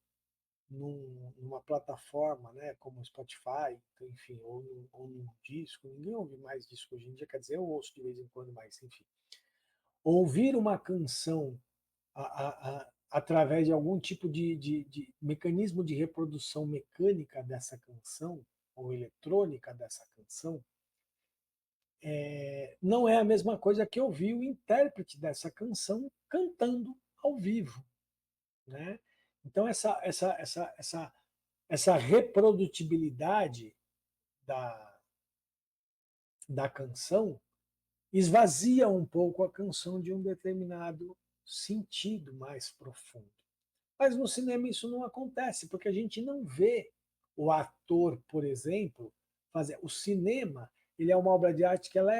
numa plataforma, né, como Spotify, enfim, ou num disco, ninguém ouve mais disco hoje em dia, quer dizer, eu ouço de vez em quando mais, enfim. Ouvir uma canção através de algum tipo de mecanismo de reprodução mecânica dessa canção, ou eletrônica dessa canção, não é a mesma coisa que ouvir o intérprete dessa canção cantando ao vivo, né? Então essa reprodutibilidade da canção esvazia um pouco a canção de um determinado sentido mais profundo. Mas no cinema isso não acontece, porque a gente não vê o ator, por exemplo, fazer. O cinema ele é uma obra de arte que ela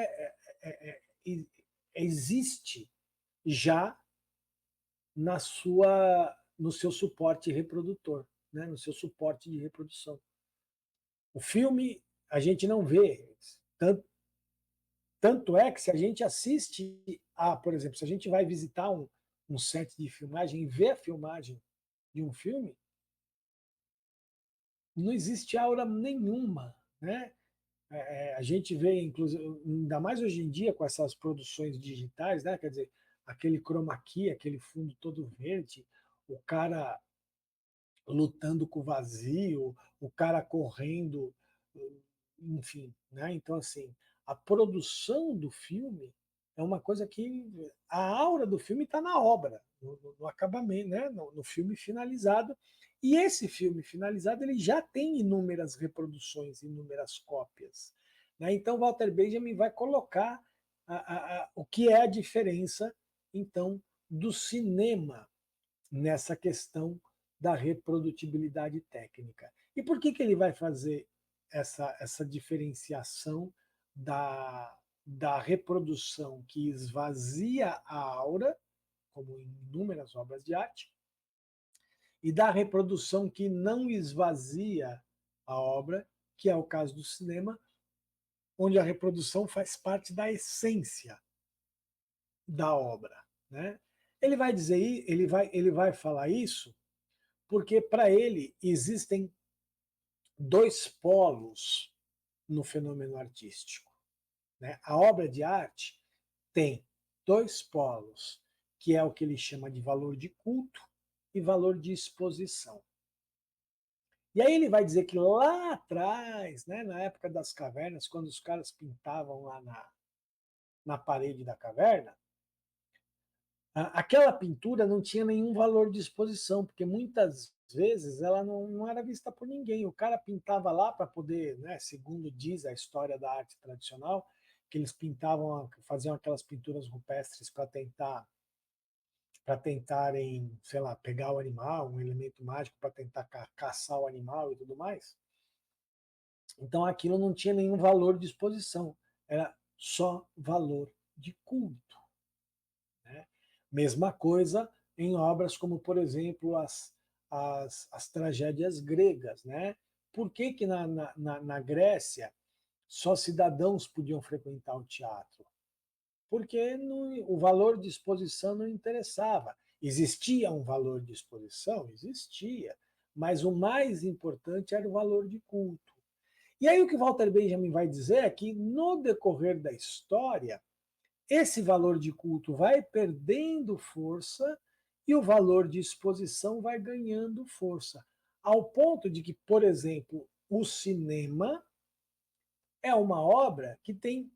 existe já no seu suporte reprodutor, né? No seu suporte de reprodução. O filme a gente não vê. Tanto é que se a gente assiste por exemplo, se a gente vai visitar um set de filmagem e ver a filmagem de um filme, não existe aura nenhuma, né? A gente vê, inclusive, ainda mais hoje em dia com essas produções digitais, né? Quer dizer, aquele chroma key, aquele fundo todo verde, o cara lutando com o vazio, o cara correndo, enfim, né? Então assim, a produção do filme é uma coisa que a aura do filme está na obra, no acabamento, né? No filme finalizado. E esse filme finalizado ele já tem inúmeras reproduções, inúmeras cópias. Né? Então Walter Benjamin vai colocar o que é a diferença então do cinema nessa questão da reprodutibilidade técnica. E por que ele vai fazer essa diferenciação da reprodução que esvazia a aura, como em inúmeras obras de arte, e da reprodução que não esvazia a obra, que é o caso do cinema, onde a reprodução faz parte da essência da obra, né? Ele vai dizer, ele vai falar isso porque para ele existem dois polos no fenômeno artístico. Né? A obra de arte tem dois polos, que é o que ele chama de valor de culto e valor de exposição. E aí ele vai dizer que lá atrás, né, na época das cavernas, quando os caras pintavam lá na parede da caverna, aquela pintura não tinha nenhum valor de exposição, porque muitas vezes ela não era vista por ninguém. O cara pintava lá para poder, né, segundo diz a história da arte tradicional, que eles pintavam, faziam aquelas pinturas rupestres para tentarem, sei lá, pegar o animal, um elemento mágico para tentar caçar o animal e tudo mais. Então aquilo não tinha nenhum valor de exposição, era só valor de culto. Né? Mesma coisa em obras como, por exemplo, as tragédias gregas. Né? Por que, que na Grécia só cidadãos podiam frequentar o teatro? Porque o valor de exposição não interessava. Existia um valor de exposição? Existia. Mas o mais importante era o valor de culto. E aí o que Walter Benjamin vai dizer é que, no decorrer da história, esse valor de culto vai perdendo força e o valor de exposição vai ganhando força. Ao ponto de que, por exemplo, o cinema é uma obra que tem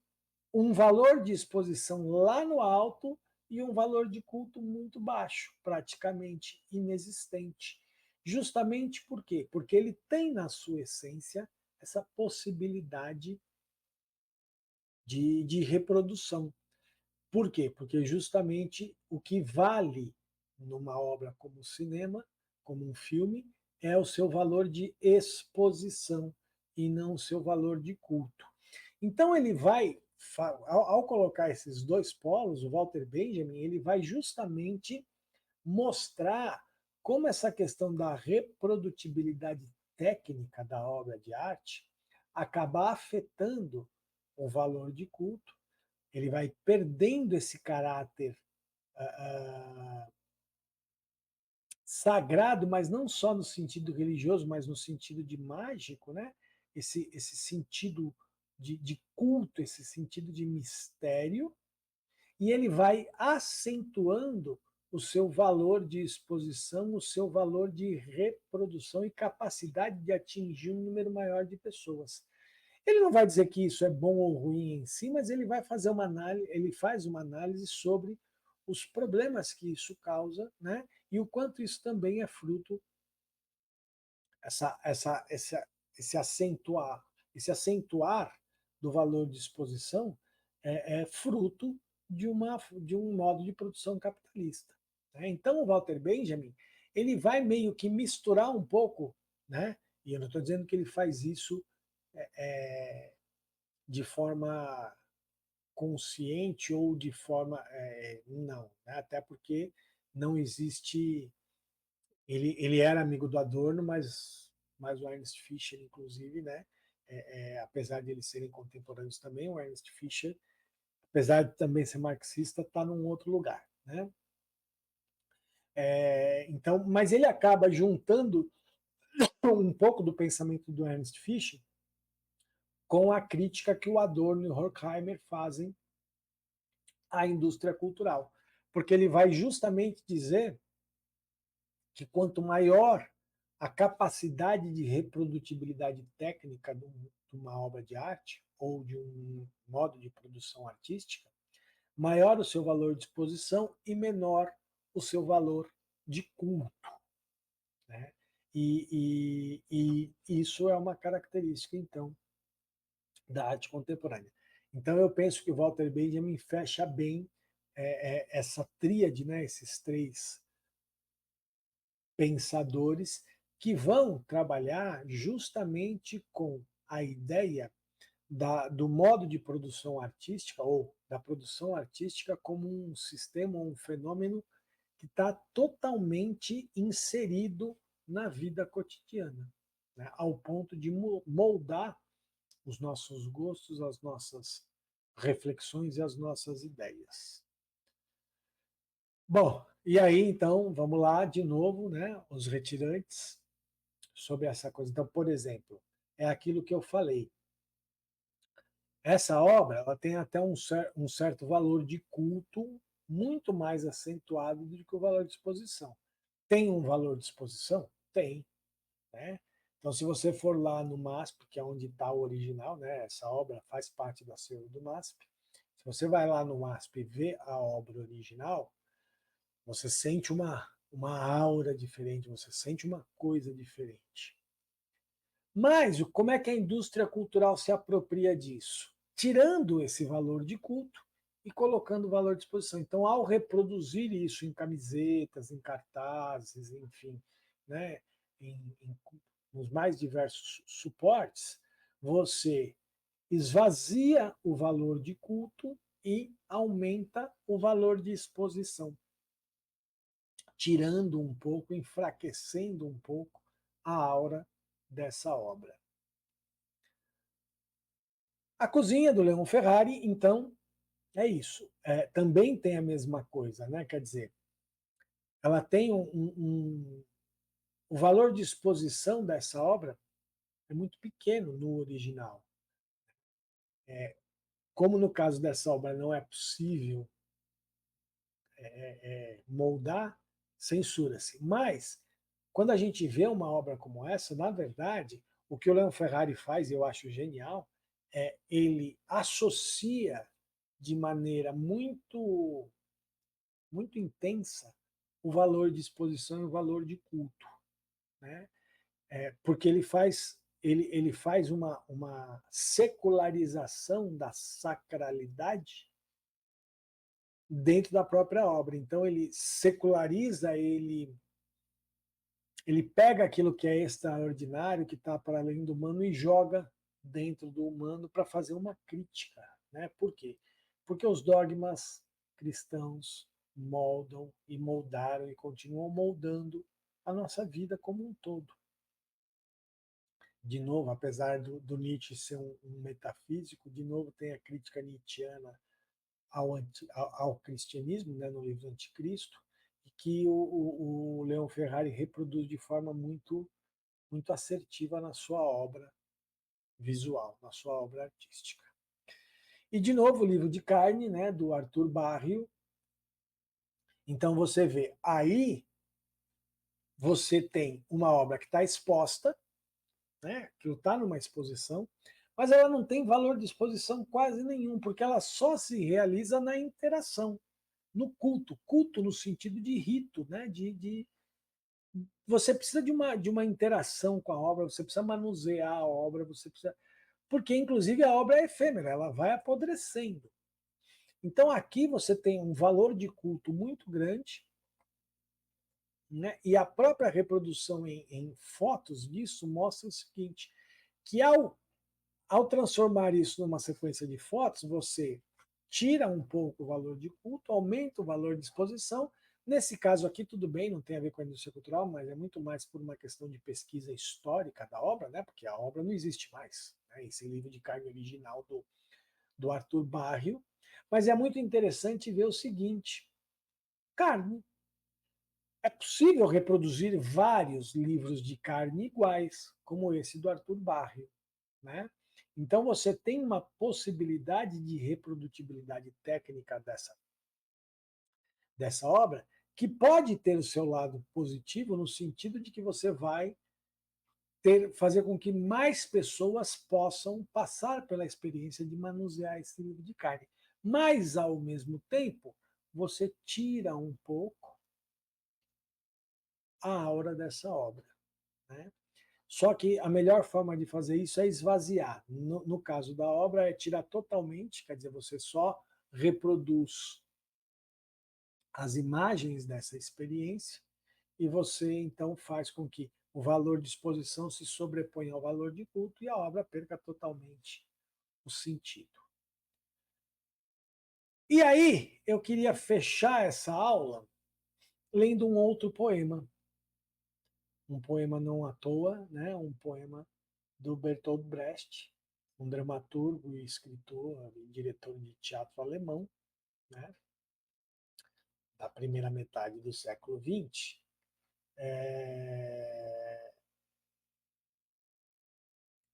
um valor de exposição lá no alto e um valor de culto muito baixo, praticamente inexistente. Justamente por quê? Porque ele tem na sua essência essa possibilidade de reprodução. Por quê? Porque justamente o que vale numa obra como o cinema, como um filme, é o seu valor de exposição e não o seu valor de culto. Então ele vai, ao colocar esses dois polos, o Walter Benjamin, ele vai justamente mostrar como essa questão da reprodutibilidade técnica da obra de arte acaba afetando o valor de culto, ele vai perdendo esse caráter sagrado, mas não só no sentido religioso, mas no sentido de mágico, né? Esse sentido de culto, esse sentido de mistério, e ele vai acentuando o seu valor de exposição, o seu valor de reprodução e capacidade de atingir um número maior de pessoas. Ele não vai dizer que isso é bom ou ruim em si, mas ele vai fazer uma análise, ele faz uma análise sobre os problemas que isso causa, né? E o quanto isso também é fruto essa, essa, essa, esse acentuar do valor de exposição é fruto de um modo de produção capitalista. Né? Então o Walter Benjamin ele vai meio que misturar um pouco, né? E eu não estou dizendo que ele faz isso de forma consciente ou de forma não, né? Até porque não existe. Ele era amigo do Adorno, mas o Ernst Fischer, inclusive, né? Apesar de eles serem contemporâneos também, o Ernst Fischer, apesar de também ser marxista, está num outro lugar, né? Então, mas ele acaba juntando um pouco do pensamento do Ernst Fischer com a crítica que o Adorno e o Horkheimer fazem à indústria cultural, porque ele vai justamente dizer que quanto maior a capacidade de reprodutibilidade técnica de uma obra de arte ou de um modo de produção artística, maior o seu valor de exposição e menor o seu valor de culto. Né? E isso é uma característica, então, da arte contemporânea. Então, eu penso que Walter Benjamin fecha bem essa tríade, né, esses três pensadores que vão trabalhar justamente com a ideia do modo de produção artística ou da produção artística como um sistema, um fenômeno que está totalmente inserido na vida cotidiana, né, ao ponto de moldar os nossos gostos, as nossas reflexões e as nossas ideias. Bom, e aí então, vamos lá de novo, né, os retirantes sobre essa coisa. Então, por exemplo, é aquilo que eu falei. Essa obra ela tem até um certo valor de culto muito mais acentuado do que o valor de exposição. Tem um valor de exposição? Tem, né? Então, se você for lá no MASP, que é onde está o original, né? Essa obra faz parte do acervo do MASP. Se você vai lá no MASP e vê a obra original, você sente uma aura diferente, você sente uma coisa diferente. Mas como é que a indústria cultural se apropria disso? Tirando esse valor de culto e colocando o valor de exposição. Então, ao reproduzir isso em camisetas, em cartazes, enfim, né, nos mais diversos suportes, você esvazia o valor de culto e aumenta o valor de exposição, tirando um pouco, enfraquecendo um pouco a aura dessa obra. A cozinha do Leon Ferrari, então, é isso. Também tem a mesma coisa, né? Quer dizer, ela tem o valor de exposição dessa obra é muito pequeno no original. Como no caso dessa obra não é possível moldar, censura-se. Mas, quando a gente vê uma obra como essa, na verdade, o que o Leon Ferrari faz, e eu acho genial, ele associa de maneira muito intensa o valor de exposição e o valor de culto, né? Porque ele faz uma secularização da sacralidade dentro da própria obra. Então ele seculariza, ele pega aquilo que é extraordinário, que está para além do humano e joga dentro do humano para fazer uma crítica, né? Por quê? Porque os dogmas cristãos moldam e moldaram e continuam moldando a nossa vida como um todo. De novo, apesar do Nietzsche ser um metafísico, de novo tem a crítica nietzschiana ao cristianismo, né, no livro Anticristo, e que o Leon Ferrari reproduz de forma muito assertiva na sua obra visual, na sua obra artística. E, de novo, o livro de Carne, né, do Arthur Barrio. Então, você vê, aí você tem uma obra que está exposta, né, que está numa exposição, mas ela não tem valor de exposição quase nenhum, porque ela só se realiza na interação, no culto. Culto no sentido de rito, né, você precisa de uma interação com a obra, você precisa manusear a obra, você precisa. Porque, inclusive, a obra é efêmera, ela vai apodrecendo. Então, aqui você tem um valor de culto muito grande, né? E a própria reprodução em fotos disso mostra o seguinte: que ao transformar isso numa sequência de fotos, você tira um pouco o valor de culto, aumenta o valor de exposição. Nesse caso aqui, tudo bem, não tem a ver com a indústria cultural, mas é muito mais por uma questão de pesquisa histórica da obra, né? Porque a obra não existe mais. Né? Esse livro de carne original do Arthur Barrio. Mas é muito interessante ver o seguinte: carne. É possível reproduzir vários livros de carne iguais, como esse do Arthur Barrio. Né? Então você tem uma possibilidade de reprodutibilidade técnica dessa obra que pode ter o seu lado positivo no sentido de que você vai fazer com que mais pessoas possam passar pela experiência de manusear esse livro de carne. Mas, ao mesmo tempo, você tira um pouco a aura dessa obra. Né? Só que a melhor forma de fazer isso é esvaziar. No caso da obra, é tirar totalmente, quer dizer, você só reproduz as imagens dessa experiência e você então faz com que o valor de exposição se sobreponha ao valor de culto e a obra perca totalmente o sentido. E aí, eu queria fechar essa aula lendo um outro poema. Um poema não à toa, né? Um poema do Bertolt Brecht, um dramaturgo e escritor e diretor de teatro alemão, né, da primeira metade do século XX,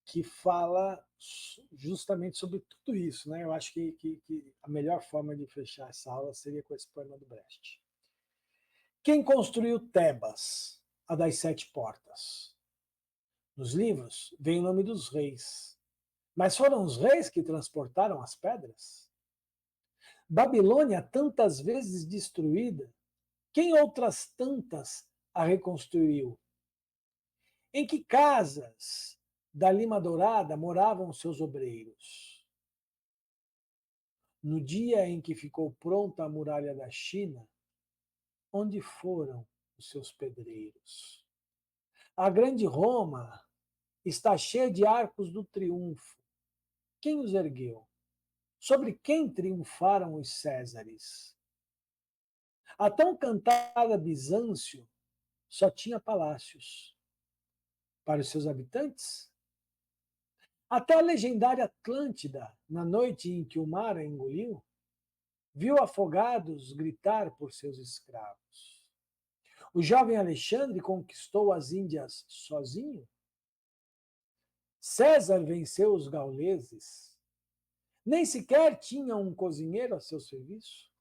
que fala justamente sobre tudo isso. Né? Eu acho que a melhor forma de fechar essa aula seria com esse poema do Brecht. Quem construiu Tebas, a das 7 portas? Nos livros vem o nome dos reis. Mas foram os reis que transportaram as pedras? Babilônia, tantas vezes destruída, quem outras tantas a reconstruiu? Em que casas da Lima Dourada moravam seus obreiros? No dia em que ficou pronta a muralha da China, onde foram os seus pedreiros? A grande Roma está cheia de arcos do triunfo. Quem os ergueu? Sobre quem triunfaram os Césares? A tão cantada Bizâncio só tinha palácios. Para os seus habitantes? Até a legendária Atlântida, na noite em que o mar a engoliu, viu afogados gritar por seus escravos. O jovem Alexandre conquistou as Índias sozinho? César venceu os gauleses? Nem sequer tinha um cozinheiro a seu serviço?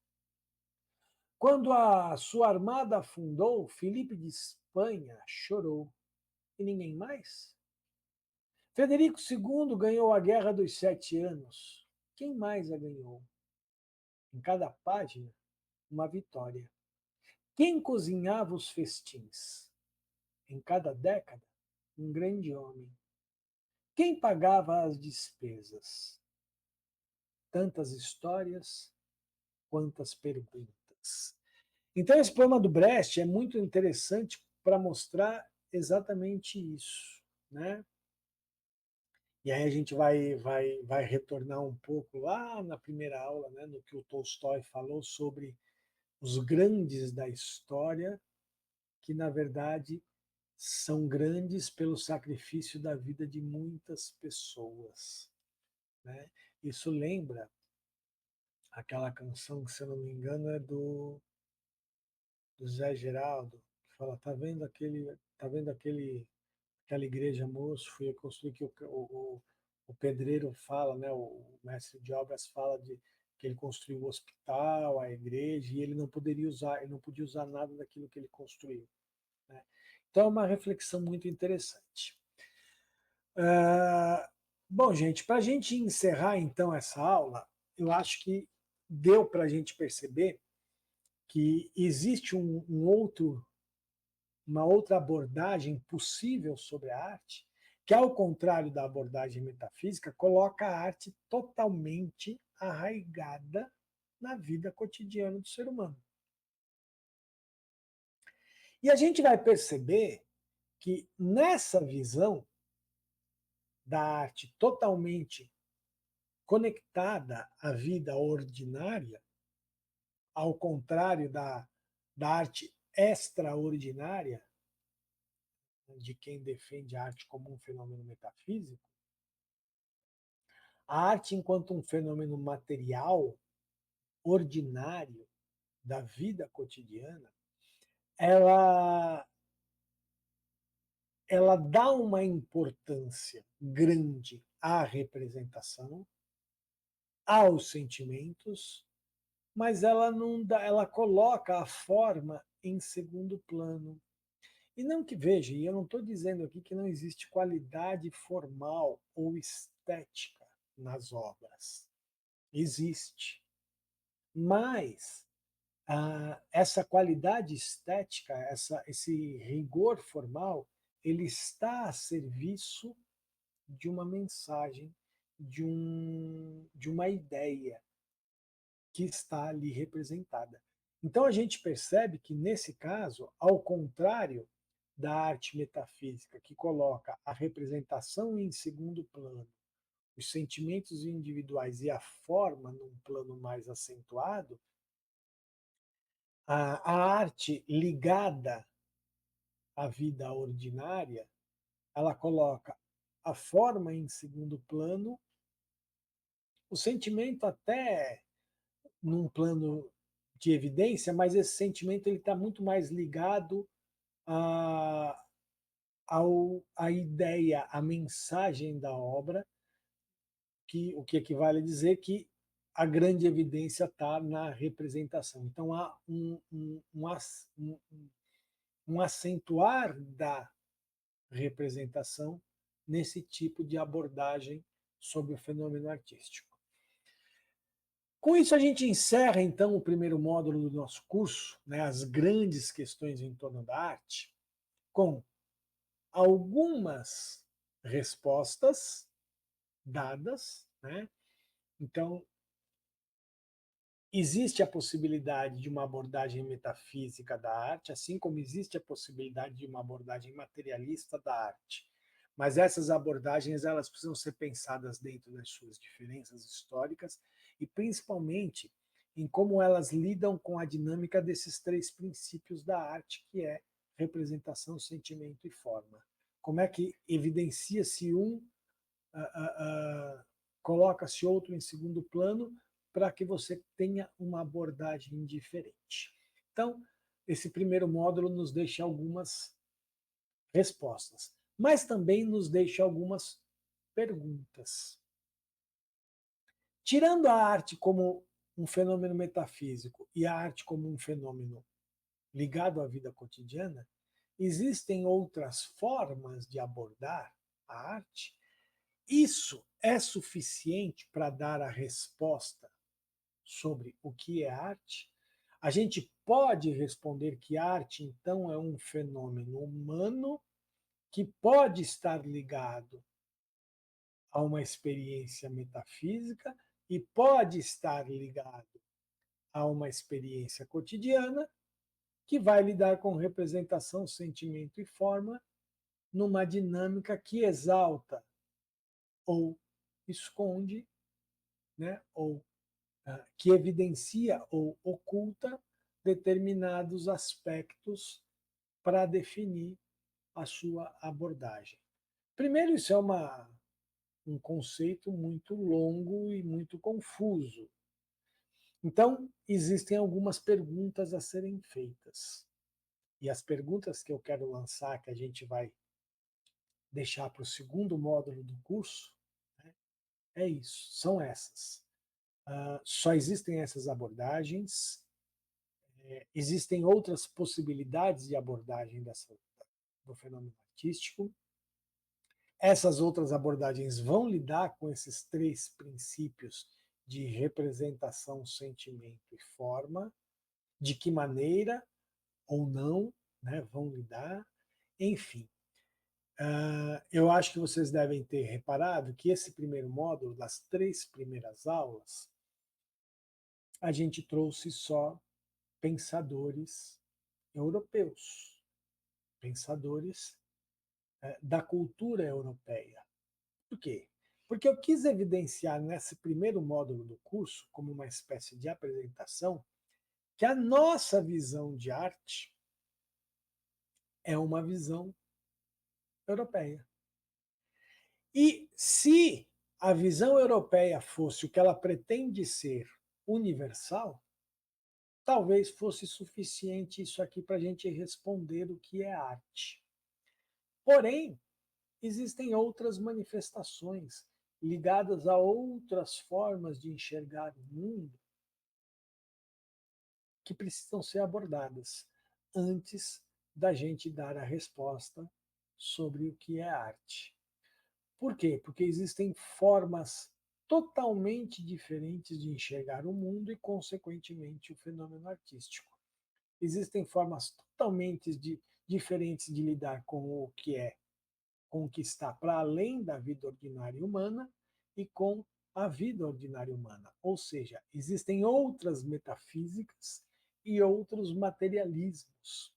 Quando a sua armada afundou, Filipe de Espanha chorou. E ninguém mais? Frederico II ganhou a Guerra dos 7 Anos. Quem mais a ganhou? Em cada página, uma vitória. Quem cozinhava os festins? Em cada década, um grande homem. Quem pagava as despesas? Tantas histórias, quantas perguntas. Então, esse poema do Brecht é muito interessante para mostrar exatamente isso, né? E aí a gente vai retornar um pouco lá na primeira aula, né, no que o Tolstói falou sobre os grandes da história, que na verdade são grandes pelo sacrifício da vida de muitas pessoas, né? Isso lembra aquela canção que, se eu não me engano, é do Zé Geraldo, que fala: aquela igreja, moço, fui eu construir, que o pedreiro fala, né, o mestre de obras fala de que ele construiu o hospital, a igreja, e ele não poderia usar, ele não podia usar nada daquilo que ele construiu, né? Então é uma reflexão muito interessante. Bom, gente, para a gente encerrar então essa aula, eu acho que deu para a gente perceber que existe uma outra abordagem possível sobre a arte, que, ao contrário da abordagem metafísica, coloca a arte totalmente arraigada na vida cotidiana do ser humano. E a gente vai perceber que nessa visão da arte totalmente conectada à vida ordinária, ao contrário da arte extraordinária, de quem defende a arte como um fenômeno metafísico, a arte enquanto um fenômeno material, ordinário, da vida cotidiana, ela, ela dá uma importância grande à representação, aos sentimentos, mas ela não dá, ela coloca a forma em segundo plano. E não que veja, e eu não estou dizendo aqui que não existe qualidade formal ou estética nas obras. Existe. Mas essa qualidade estética, esse rigor formal, ele está a serviço de uma mensagem, de uma ideia que está ali representada. Então a gente percebe que, nesse caso, ao contrário da arte metafísica, que coloca a representação em segundo plano, os sentimentos individuais e a forma num plano mais acentuado, a arte ligada à vida ordinária, ela coloca a forma em segundo plano, o sentimento até num plano de evidência, mas esse sentimento ele está muito mais ligado a, à ideia, à mensagem da obra, que o que equivale a dizer que a grande evidência está na representação. Então, há um acentuar da representação nesse tipo de abordagem sobre o fenômeno artístico. Com isso, a gente encerra, então, o primeiro módulo do nosso curso, né, as grandes questões em torno da arte, com algumas respostas dadas, né? Então, existe a possibilidade de uma abordagem metafísica da arte, assim como existe a possibilidade de uma abordagem materialista da arte. Mas essas abordagens elas precisam ser pensadas dentro das suas diferenças históricas e principalmente em como elas lidam com a dinâmica desses três princípios da arte, que é representação, sentimento e forma. Como é que evidencia-se um, coloca-se outro em segundo plano, para que você tenha uma abordagem diferente. Então, esse primeiro módulo nos deixa algumas respostas, mas também nos deixa algumas perguntas. Tirando a arte como um fenômeno metafísico e a arte como um fenômeno ligado à vida cotidiana, existem outras formas de abordar a arte? Isso é suficiente para dar a resposta sobre o que é arte? A gente pode responder que arte, então, é um fenômeno humano que pode estar ligado a uma experiência metafísica e pode estar ligado a uma experiência cotidiana que vai lidar com representação, sentimento e forma numa dinâmica que exalta ou esconde, né, ou que evidencia ou oculta determinados aspectos para definir a sua abordagem. Primeiro, isso é um conceito muito longo e muito confuso. Então, existem algumas perguntas a serem feitas. E as perguntas que eu quero lançar, que a gente vai deixar para o segundo módulo do curso, né, é isso, são essas. Só existem essas abordagens, existem outras possibilidades de abordagem do fenômeno artístico. Essas outras abordagens vão lidar com esses três princípios de representação, sentimento e forma, de que maneira ou não, né, vão lidar, enfim. Eu acho que vocês devem ter reparado que esse primeiro módulo, das três primeiras aulas, a gente trouxe só pensadores europeus, pensadores da cultura europeia. Por quê? Porque eu quis evidenciar nesse primeiro módulo do curso, como uma espécie de apresentação, que a nossa visão de arte é uma visão europeia. E se a visão europeia fosse o que ela pretende ser, universal, talvez fosse suficiente isso aqui para a gente responder o que é arte. Porém, existem outras manifestações ligadas a outras formas de enxergar o mundo que precisam ser abordadas antes da gente dar a resposta sobre o que é arte. Por quê? Porque existem formas totalmente diferentes de enxergar o mundo e, consequentemente, o fenômeno artístico. Existem formas totalmente diferentes de lidar com o que é, com o que está para além da vida ordinária humana e com a vida ordinária humana. Ou seja, existem outras metafísicas e outros materialismos.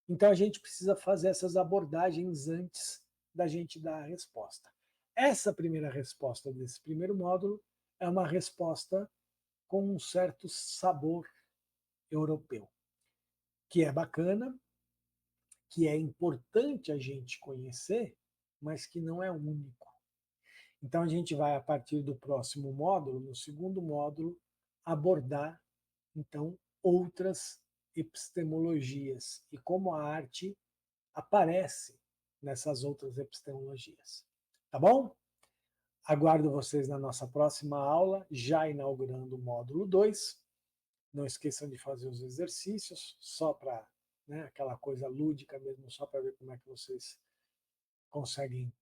Então a gente precisa fazer essas abordagens antes da gente dar a resposta. Essa primeira resposta desse primeiro módulo é uma resposta com um certo sabor europeu, que é bacana, que é importante a gente conhecer, mas que não é único. Então a gente vai, a partir do próximo módulo, no segundo módulo, abordar então outras epistemologias e como a arte aparece nessas outras epistemologias. Tá bom? Aguardo vocês na nossa próxima aula, já inaugurando o módulo 2. Não esqueçam de fazer os exercícios, só para, né, aquela coisa lúdica mesmo, só para ver como é que vocês conseguem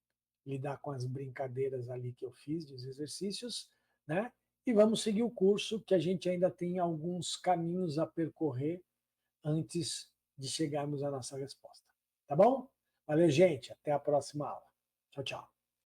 lidar com as brincadeiras ali que eu fiz, dos exercícios, né? E vamos seguir o curso, que a gente ainda tem alguns caminhos a percorrer antes de chegarmos à nossa resposta. Tá bom? Valeu, gente. Até a próxima aula. Tchau, tchau.